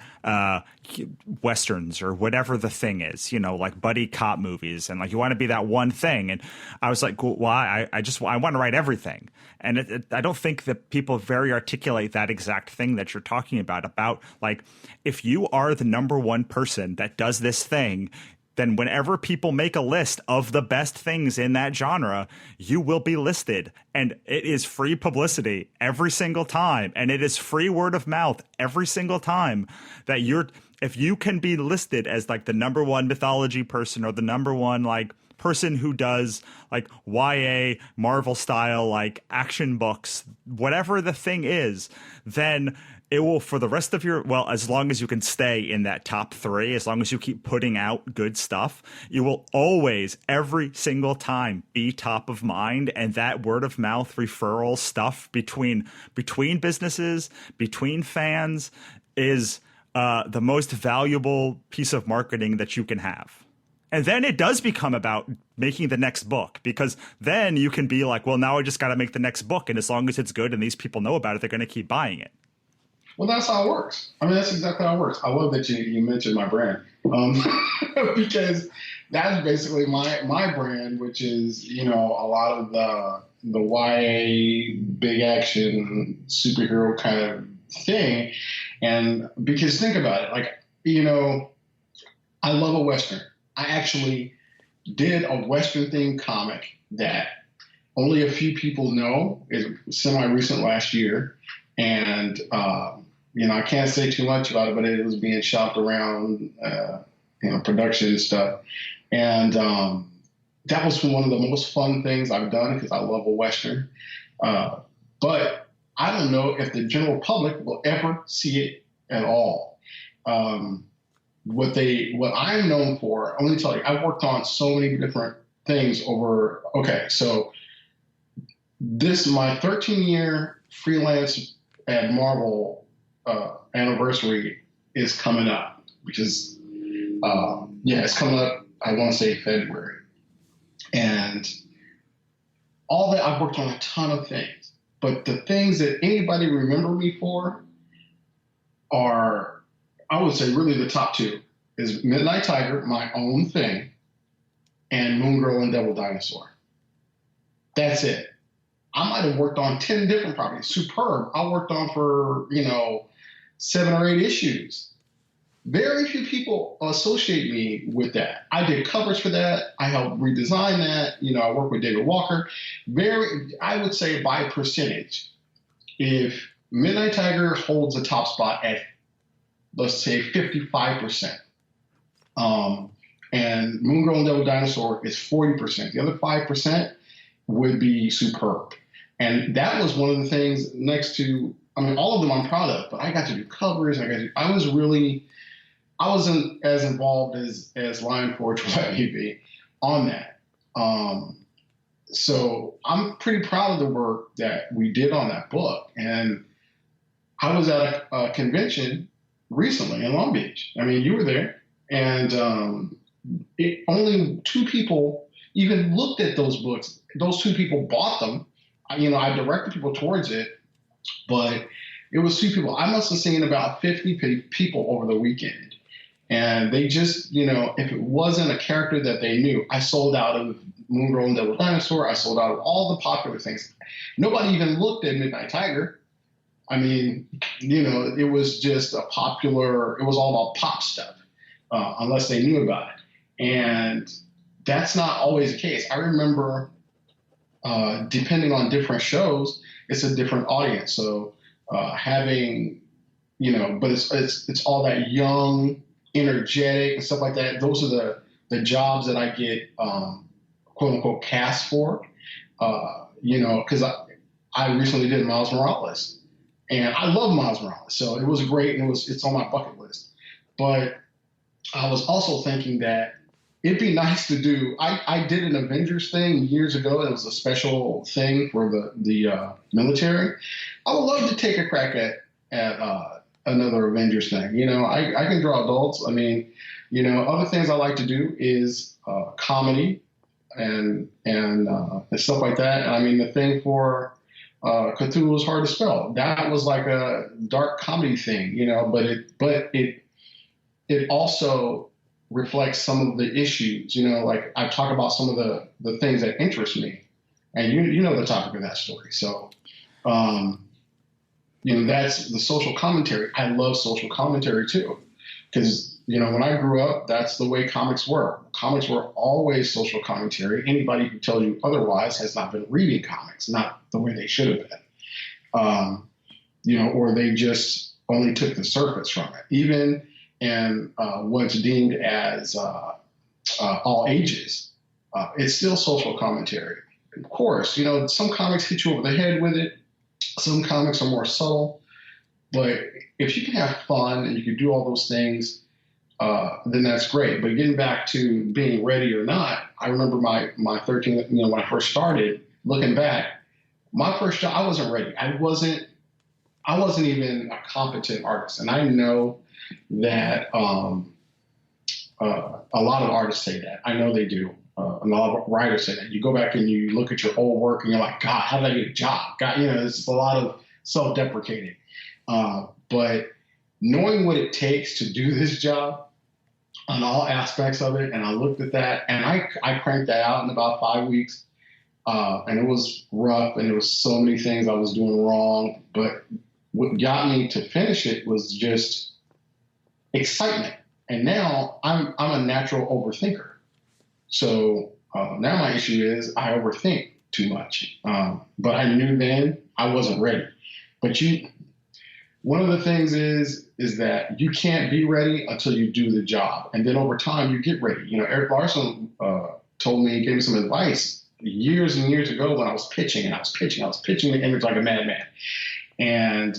Westerns or whatever the thing is, like buddy cop movies. And like, you want to be that one thing. And I was like, well, I want to write everything. And I don't think that people very articulate that exact thing that you're talking about like, if you are the number one person that does this thing, then whenever people make a list of the best things in that genre, you will be listed. And it is free publicity every single time. And it is free word of mouth every single time that if you can be listed as like the number one mythology person or the number one like person who does like YA Marvel style like action books, whatever the thing is, then it will, for the rest of as long as you can stay in that top 3, as long as you keep putting out good stuff, you will always, every single time, be top of mind. And that word of mouth referral stuff between businesses, between fans is the most valuable piece of marketing that you can have. And then it does become about making the next book, because then you can be like, well, now I just got to make the next book. And as long as it's good and these people know about it, they're going to keep buying it. Well, that's how it works. I mean, that's exactly how it works. I love that you mentioned my brand, because that's basically my brand, which is, a lot of the YA big action superhero kind of thing. And because think about it, like, I love a Western. I actually did a Western themed comic that only a few people know. It's semi-recent last year. And, I can't say too much about it, but it was being shopped around, production and stuff. And that was one of the most fun things I've done because I love a Western. But I don't know if the general public will ever see it at all. What I'm known for, I'm going to tell you, I've worked on so many different things so my 13-year freelance at Marvel anniversary is coming up, which is, it's coming up, I want to say February. And all that, I've worked on a ton of things, but the things that anybody remember me for are, I would say really the top 2 is Midnight Tiger, my own thing, and Moon Girl and Devil Dinosaur. That's it. I might have worked on 10 different properties. Superb, I worked on for, 7 or 8 issues. Very few people associate me with that. I did covers for that. I helped redesign that. I worked with David Walker. I would say by percentage, if Midnight Tiger holds the top spot at, let's say, 55%. And Moon Girl and Devil Dinosaur is 40%. The other 5% would be superb. And that was one of the things next to, I mean, all of them I'm proud of, but I got to do covers. I wasn't as involved as Lion Forge would let me be on that. So I'm pretty proud of the work that we did on that book. And I was at a convention recently in Long Beach. I mean, you were there, and only 2 people even looked at those books. Those 2 people bought them. I directed people towards it, but it was 2 people. I must have seen about 50 people over the weekend. And they just, if it wasn't a character that they knew, I sold out of Moon Girl and Devil Dinosaur. I sold out of all the popular things. Nobody even looked at Midnight Tiger. I mean, it was just it was all about pop stuff, unless they knew about it. And that's not always the case. I remember, depending on different shows, it's a different audience. So having, but it's all that young, energetic and stuff like that. Those are the jobs that I get, quote unquote, cast for, because I recently did Miles Morales, and I love Miles Morales. So it was great, and it's on my bucket list. But I was also thinking that it'd be nice to do. I did an Avengers thing years ago. It was a special thing for the military. I would love to take a crack at another Avengers thing. I can draw adults. I mean, other things I like to do is comedy and stuff like that. I mean, the thing for Cthulhu is hard to spell. That was like a dark comedy thing, but it also reflects some of the issues, like I talk about some of the things that interest me, and you know the topic of that story. So, that's the social commentary. I love social commentary too, because, when I grew up, that's the way comics were. Comics were always social commentary. Anybody who tells you otherwise has not been reading comics, not the way they should have been, or they just only took the surface from it. Even in what's deemed as all ages, it's still social commentary. Of course, some comics hit you over the head with it. Some comics are more subtle, but if you can have fun and you can do all those things, then that's great. But getting back to being ready or not, I remember my 13, when I first started, looking back, my first job, I wasn't ready. I wasn't even a competent artist. And I know that a lot of artists say that. I know they do. A lot of writers say that. You go back and you look at your old work and you're like, God, how did I get a job? God, it's just a lot of self-deprecating. But knowing what it takes to do this job on all aspects of it, and I looked at that, and I cranked that out in about 5 weeks. And it was rough, and there was so many things I was doing wrong. But what got me to finish it was just excitement. And now I'm a natural overthinker. So now my issue is I overthink too much. But I knew then I wasn't ready. But one of the things is that you can't be ready until you do the job. And then over time, you get ready. Eric Larson gave me some advice years and years ago when I was pitching the image like a madman. And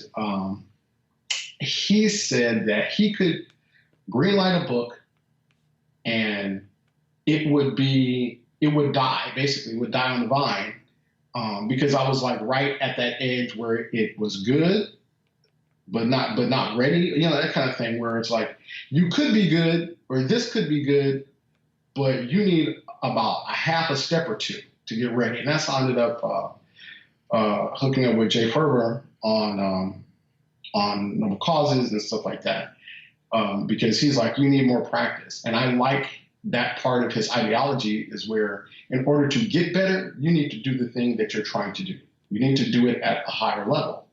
he said that he could greenlight a book and it would die, basically, it would die on the vine, because I was like right at that edge where it was good, but not ready, that kind of thing, where it's like, you could be good, or this could be good, but you need about a half a step or two to get ready. And that's how I ended up hooking up with Jay Ferber on Noble Causes and stuff like that, because he's like, you need more practice. And I like that part of his ideology is where, in order to get better, you need to do the thing that you're trying to do. You need to do it at a higher level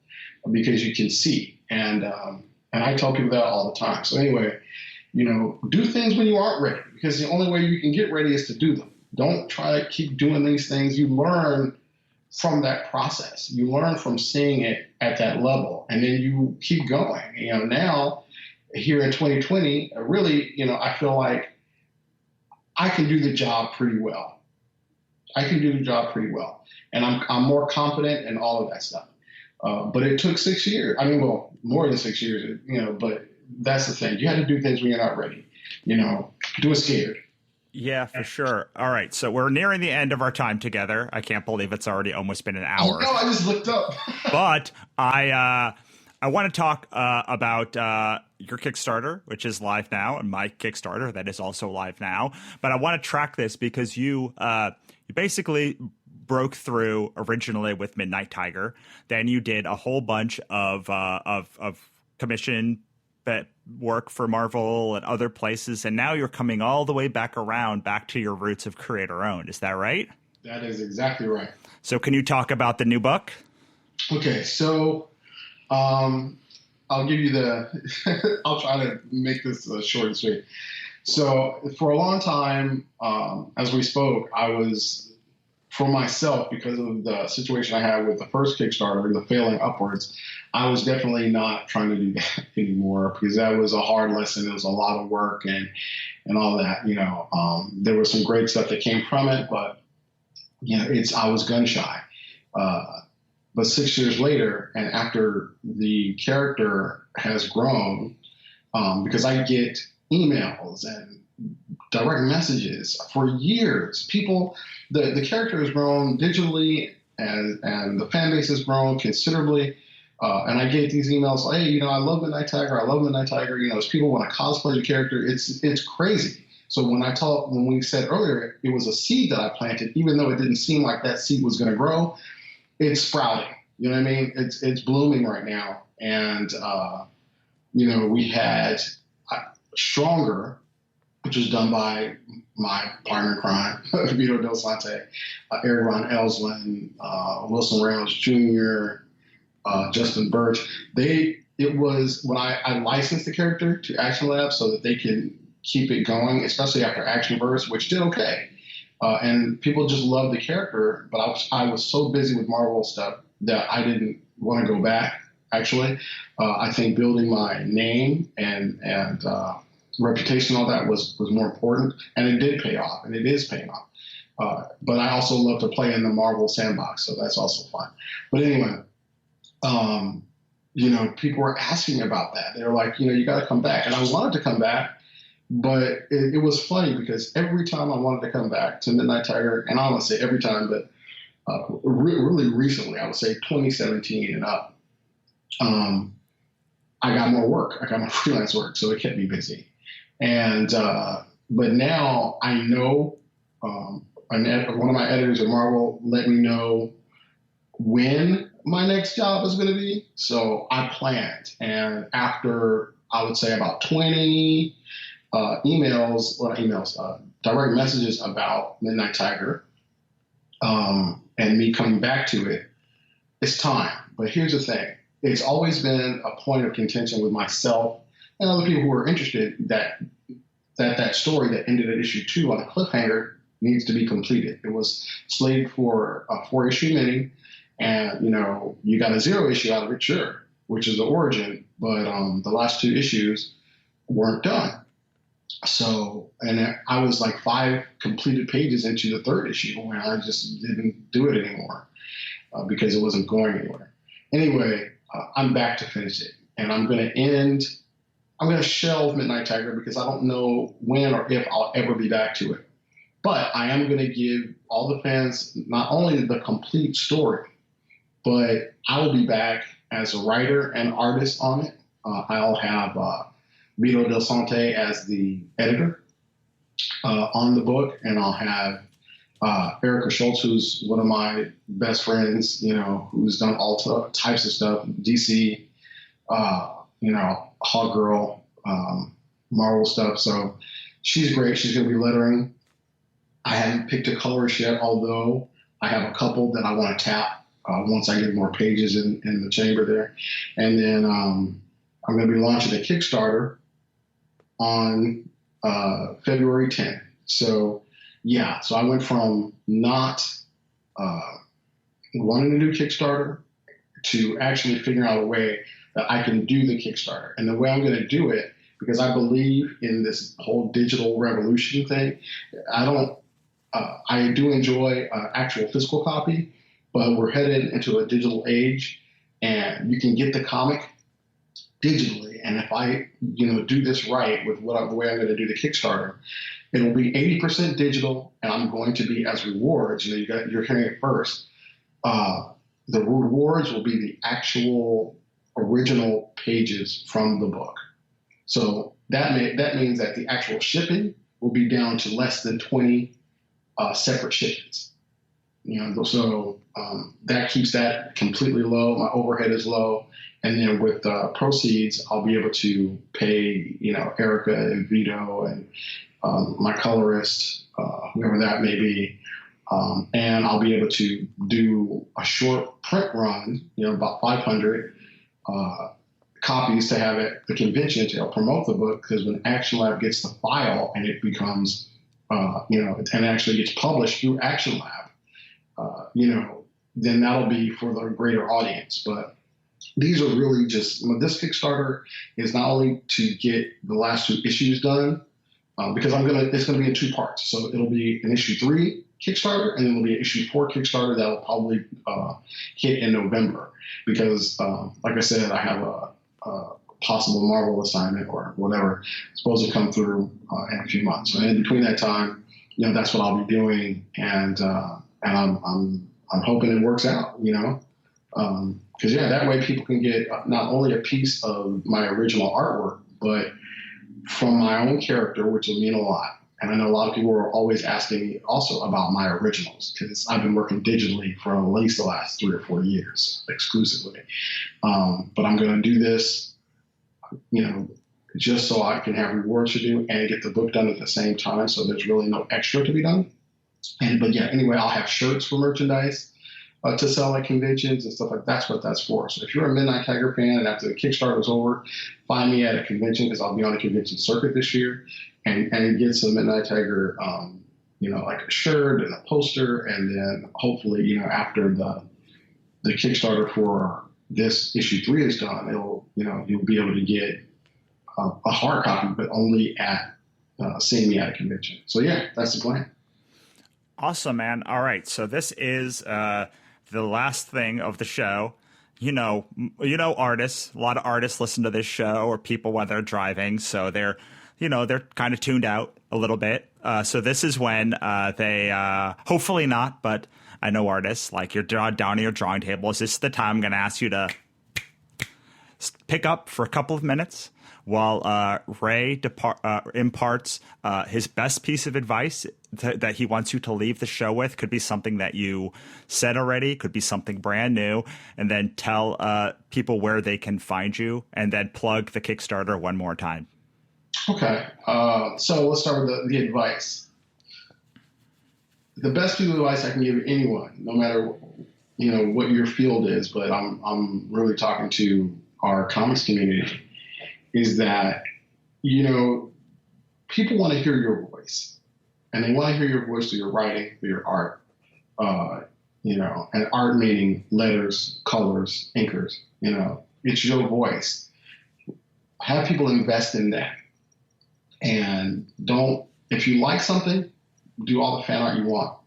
because you can see. And I tell people that all the time. So anyway, do things when you aren't ready, because the only way you can get ready is to do them. Don't try to keep doing these things. You learn from that process. You learn from seeing it at that level, and then you keep going. Now here in 2020, really, I feel like I can do the job pretty well. I can do the job pretty well, and I'm more confident in all of that stuff. But it took 6 years. I mean, well, more than 6 years, but that's the thing. You had to do things when you're not ready. Do it scared. Yeah, for sure. All right. So we're nearing the end of our time together. I can't believe it's already almost been an Oh, hour. no, I just looked up. But I want to talk about your Kickstarter, which is live now, and my Kickstarter that is also live now. But I want to track this because you basically broke through originally with Midnight Tiger. Then you did a whole bunch of commission work for Marvel and other places, and now you're coming all the way back around, back to your roots of creator-owned. Is that right? That is exactly right. So can you talk about the new book? Okay, so I'll give you I'll try to make this short and sweet. So for a long time, as we spoke, I was, for myself, because of the situation I had with the first Kickstarter, the failing upwards, I was definitely not trying to do that anymore, because that was a hard lesson. It was a lot of work and all that. There was some great stuff that came from it, but I was gun shy. But 6 years later, and after the character has grown, because I get emails and direct messages for years, the character has grown digitally, and the fan base has grown considerably. And I get these emails, hey, I love Midnight Tiger. I love Midnight Tiger. As people want to cosplay the character, it's crazy. So when we said earlier, it was a seed that I planted, even though it didn't seem like that seed was going to grow, it's sprouting. You know what I mean? It's blooming right now. And, we had Stronger, which was done by my partner in crime, Vito Del Sante, Eric Ron Elslin, Wilson Reynolds Jr., Justin Birch. It was when I licensed the character to Action Lab so that they can keep it going, especially after Actionverse, which did okay. And people just loved the character, but I was so busy with Marvel stuff that I didn't want to go back. Actually, I think building my name and reputation, all that was more important, and it did pay off, and it is paying off. But I also love to play in the Marvel sandbox, so that's also fun. But anyway, people were asking about that. They were like, you got to come back, and I wanted to come back, but it was funny because every time I wanted to come back to Midnight Tiger, and I don't want to say every time, but really recently, I would say 2017 and up, I got more work. I got more freelance work, so it kept me busy. And but now I know, one of my editors at Marvel let me know when my next job is going to be. So I planned, and after I would say about 20 direct messages about Midnight Tiger, and me coming back to it, it's time. But here's the thing. It's always been a point of contention with myself and other people who are interested that story that ended at issue 2 on a cliffhanger needs to be completed. It was slated for a 4-issue mini, and you got a 0 issue out of it, sure, which is the origin, but the last 2 issues weren't done. So, and I was like 5 completed pages into the 3rd issue, and I just didn't do it anymore because it wasn't going anywhere. Anyway, I'm back to finish it, and I'm going to shelve Midnight Tiger because I don't know when or if I'll ever be back to it. But I am going to give all the fans not only the complete story, but I will be back as a writer and artist on it. I'll have Vito Del Sante as the editor on the book, and I'll have Erica Schultz, who's one of my best friends, who's done all types of stuff, DC, Hawk Girl, Marvel stuff. So she's great. She's going to be lettering. I haven't picked a colorist yet, although I have a couple that I want to tap once I get more pages in the chamber there. And then I'm going to be launching a Kickstarter on February 10th. So, yeah, so I went from not wanting to do Kickstarter to actually figuring out a way that I can do the Kickstarter. And the way I'm going to do it, because I believe in this whole digital revolution thing, I do enjoy actual physical copy, but we're headed into a digital age, and you can get the comic digitally. And if I, do this right with the way I'm going to do the Kickstarter, it'll be 80% digital, and I'm going to be as rewards. You're hearing it first. The rewards will be the actual original pages from the book. So that means that the actual shipping will be down to less than 20 separate shipments. So that keeps that completely low. My overhead is low. And then with proceeds, I'll be able to pay, Erica and Vito and my colorist, whoever that may be. And I'll be able to do a short print run, about 500 copies to have at the convention to help promote the book. Because when Action Lab gets the file and it becomes, and actually gets published through Action Lab, then that'll be for the greater audience. But these are really just, this Kickstarter is not only to get the last 2 issues done, because it's going to be in 2 parts. So it'll be an issue 3 Kickstarter, and then it'll be an issue 4 Kickstarter that'll probably hit in November. Because, like I said, I have a possible Marvel assignment or whatever supposed to come through in a few months. So in between that time, that's what I'll be doing, and I'm hoping it works out. Because that way people can get not only a piece of my original artwork, but from my own character, which will mean a lot. And I know a lot of people are always asking me also about my originals, because I've been working digitally for at least the last 3 or 4 years exclusively. But I'm going to do this, just so I can have rewards to do and get the book done at the same time. So there's really no extra to be done. Anyway, I'll have shirts for merchandise to sell at conventions and stuff like that. That's what that's for. So if you're a Midnight Tiger fan and after the Kickstarter is over, find me at a convention, because I'll be on a convention circuit this year, and get some Midnight Tiger, like a shirt and a poster, and then hopefully, after the Kickstarter for this issue 3 is done, you'll be able to get a hard copy, but only at seeing me at a convention. So yeah, that's the plan. Awesome, man. All right, so this is the last thing of the show. Artists. A lot of artists listen to this show, or people while they're driving, so they're kind of tuned out a little bit. So this is when they, hopefully not, but I know artists, like you're down at your drawing table. Is this the time I'm going to ask you to pick up for a couple of minutes while Ray imparts his best piece of advice that he wants you to leave the show with? Could be something that you said already, could be something brand new, and then tell people where they can find you, and then plug the Kickstarter one more time. Okay, so let's start with the advice. The best piece of advice I can give anyone, no matter what your field is, but I'm really talking to our comics community, is that people want to hear your voice, and they want to hear your voice through your writing, through your art. And art meaning letters, colors, inkers. It's your voice. Have people invest in that. And if you like something, do all the fan art you want.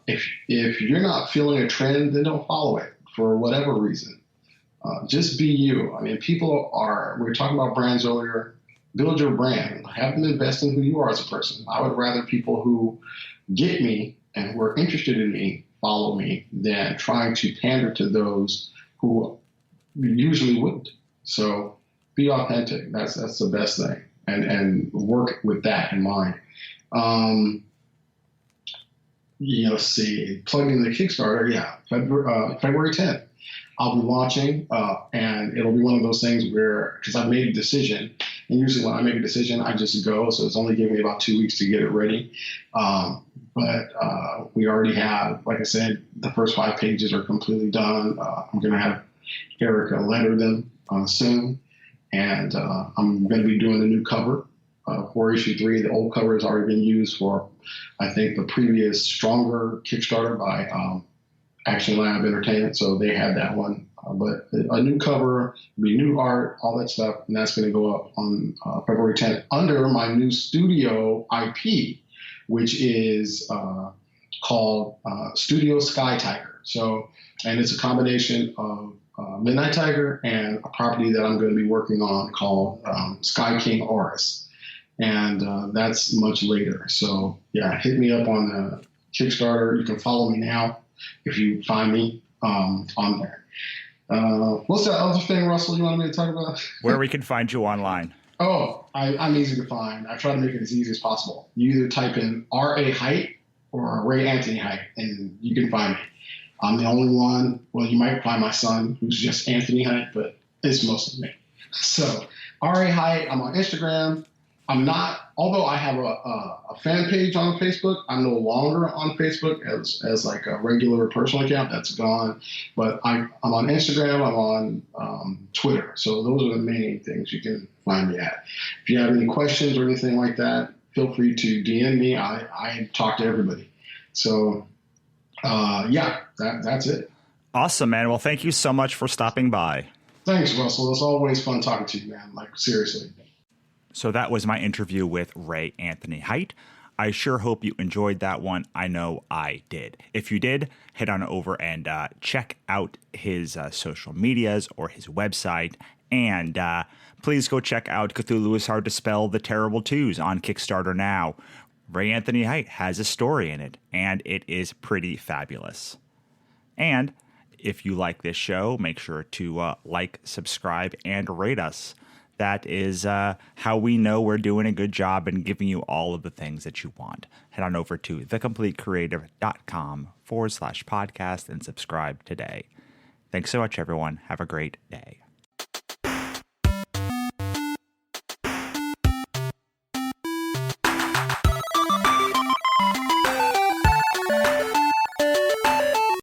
If you're not feeling a trend, then don't follow it for whatever reason. Just be you. I mean, we were talking about brands earlier. Build your brand. Have them invest in who you are as a person. I would rather people who get me and who are interested in me follow me than trying to pander to those who usually wouldn't. So be authentic. That's the best thing. And work with that in mind. Let's see, plugging the Kickstarter, February 10th. I'll be launching, and it'll be one of those things where, because I've made a decision, and usually when I make a decision, I just go, so it's only giving me about 2 weeks to get it ready. But we already have, like I said, the first 5 pages are completely done. I'm going to have Erica letter them soon. And I'm going to be doing the new cover for issue 3. The old cover has already been used for, I think, the previous Stronger Kickstarter by Action Lab Entertainment. So they had that one. But a new cover, be new art, all that stuff. And that's going to go up on February 10th under my new studio IP, which is called Studio Sky Tiger. So, and it's a combination of Midnight Tiger and a property that I'm going to be working on called Sky King Oris. And that's much later. So yeah, hit me up on the Kickstarter. You can follow me now if you find me on there. What's that other thing, Russell, you wanted me to talk about? Where we can find you online. Oh, I'm easy to find. I try to make it as easy as possible. You either type in R.A. Haight or Ray Anthony Haight, and you can find me. I'm the only one. Well, you might find my son, who's just Anthony Haight, but it's mostly me. So R.A. Haight, I'm on Instagram. I'm not, although I have a fan page on Facebook, I'm no longer on Facebook as like a regular personal account. That's gone. But I'm on Instagram, I'm on Twitter. So those are the main things you can find me at. If you have any questions or anything like that, feel free to DM me. I talk to everybody. So yeah, that's it. Awesome, man. Well, thank you so much for stopping by. Thanks, Russell. It's always fun talking to you, man. Like, seriously. So that was my interview with Ray Anthony Haight. I sure hope you enjoyed that one. I know I did. If you did, head on over and check out his social medias or his website. And please go check out Cthulhu is Hard to Spell, The Terrible Twos on Kickstarter now. Ray Anthony Haight has a story in it, and it is pretty fabulous. And if you like this show, make sure to like, subscribe, and rate us. That is how we know we're doing a good job in giving you all of the things that you want. Head on over to thecompletecreative.com/podcast and subscribe today. Thanks so much, everyone. Have a great day.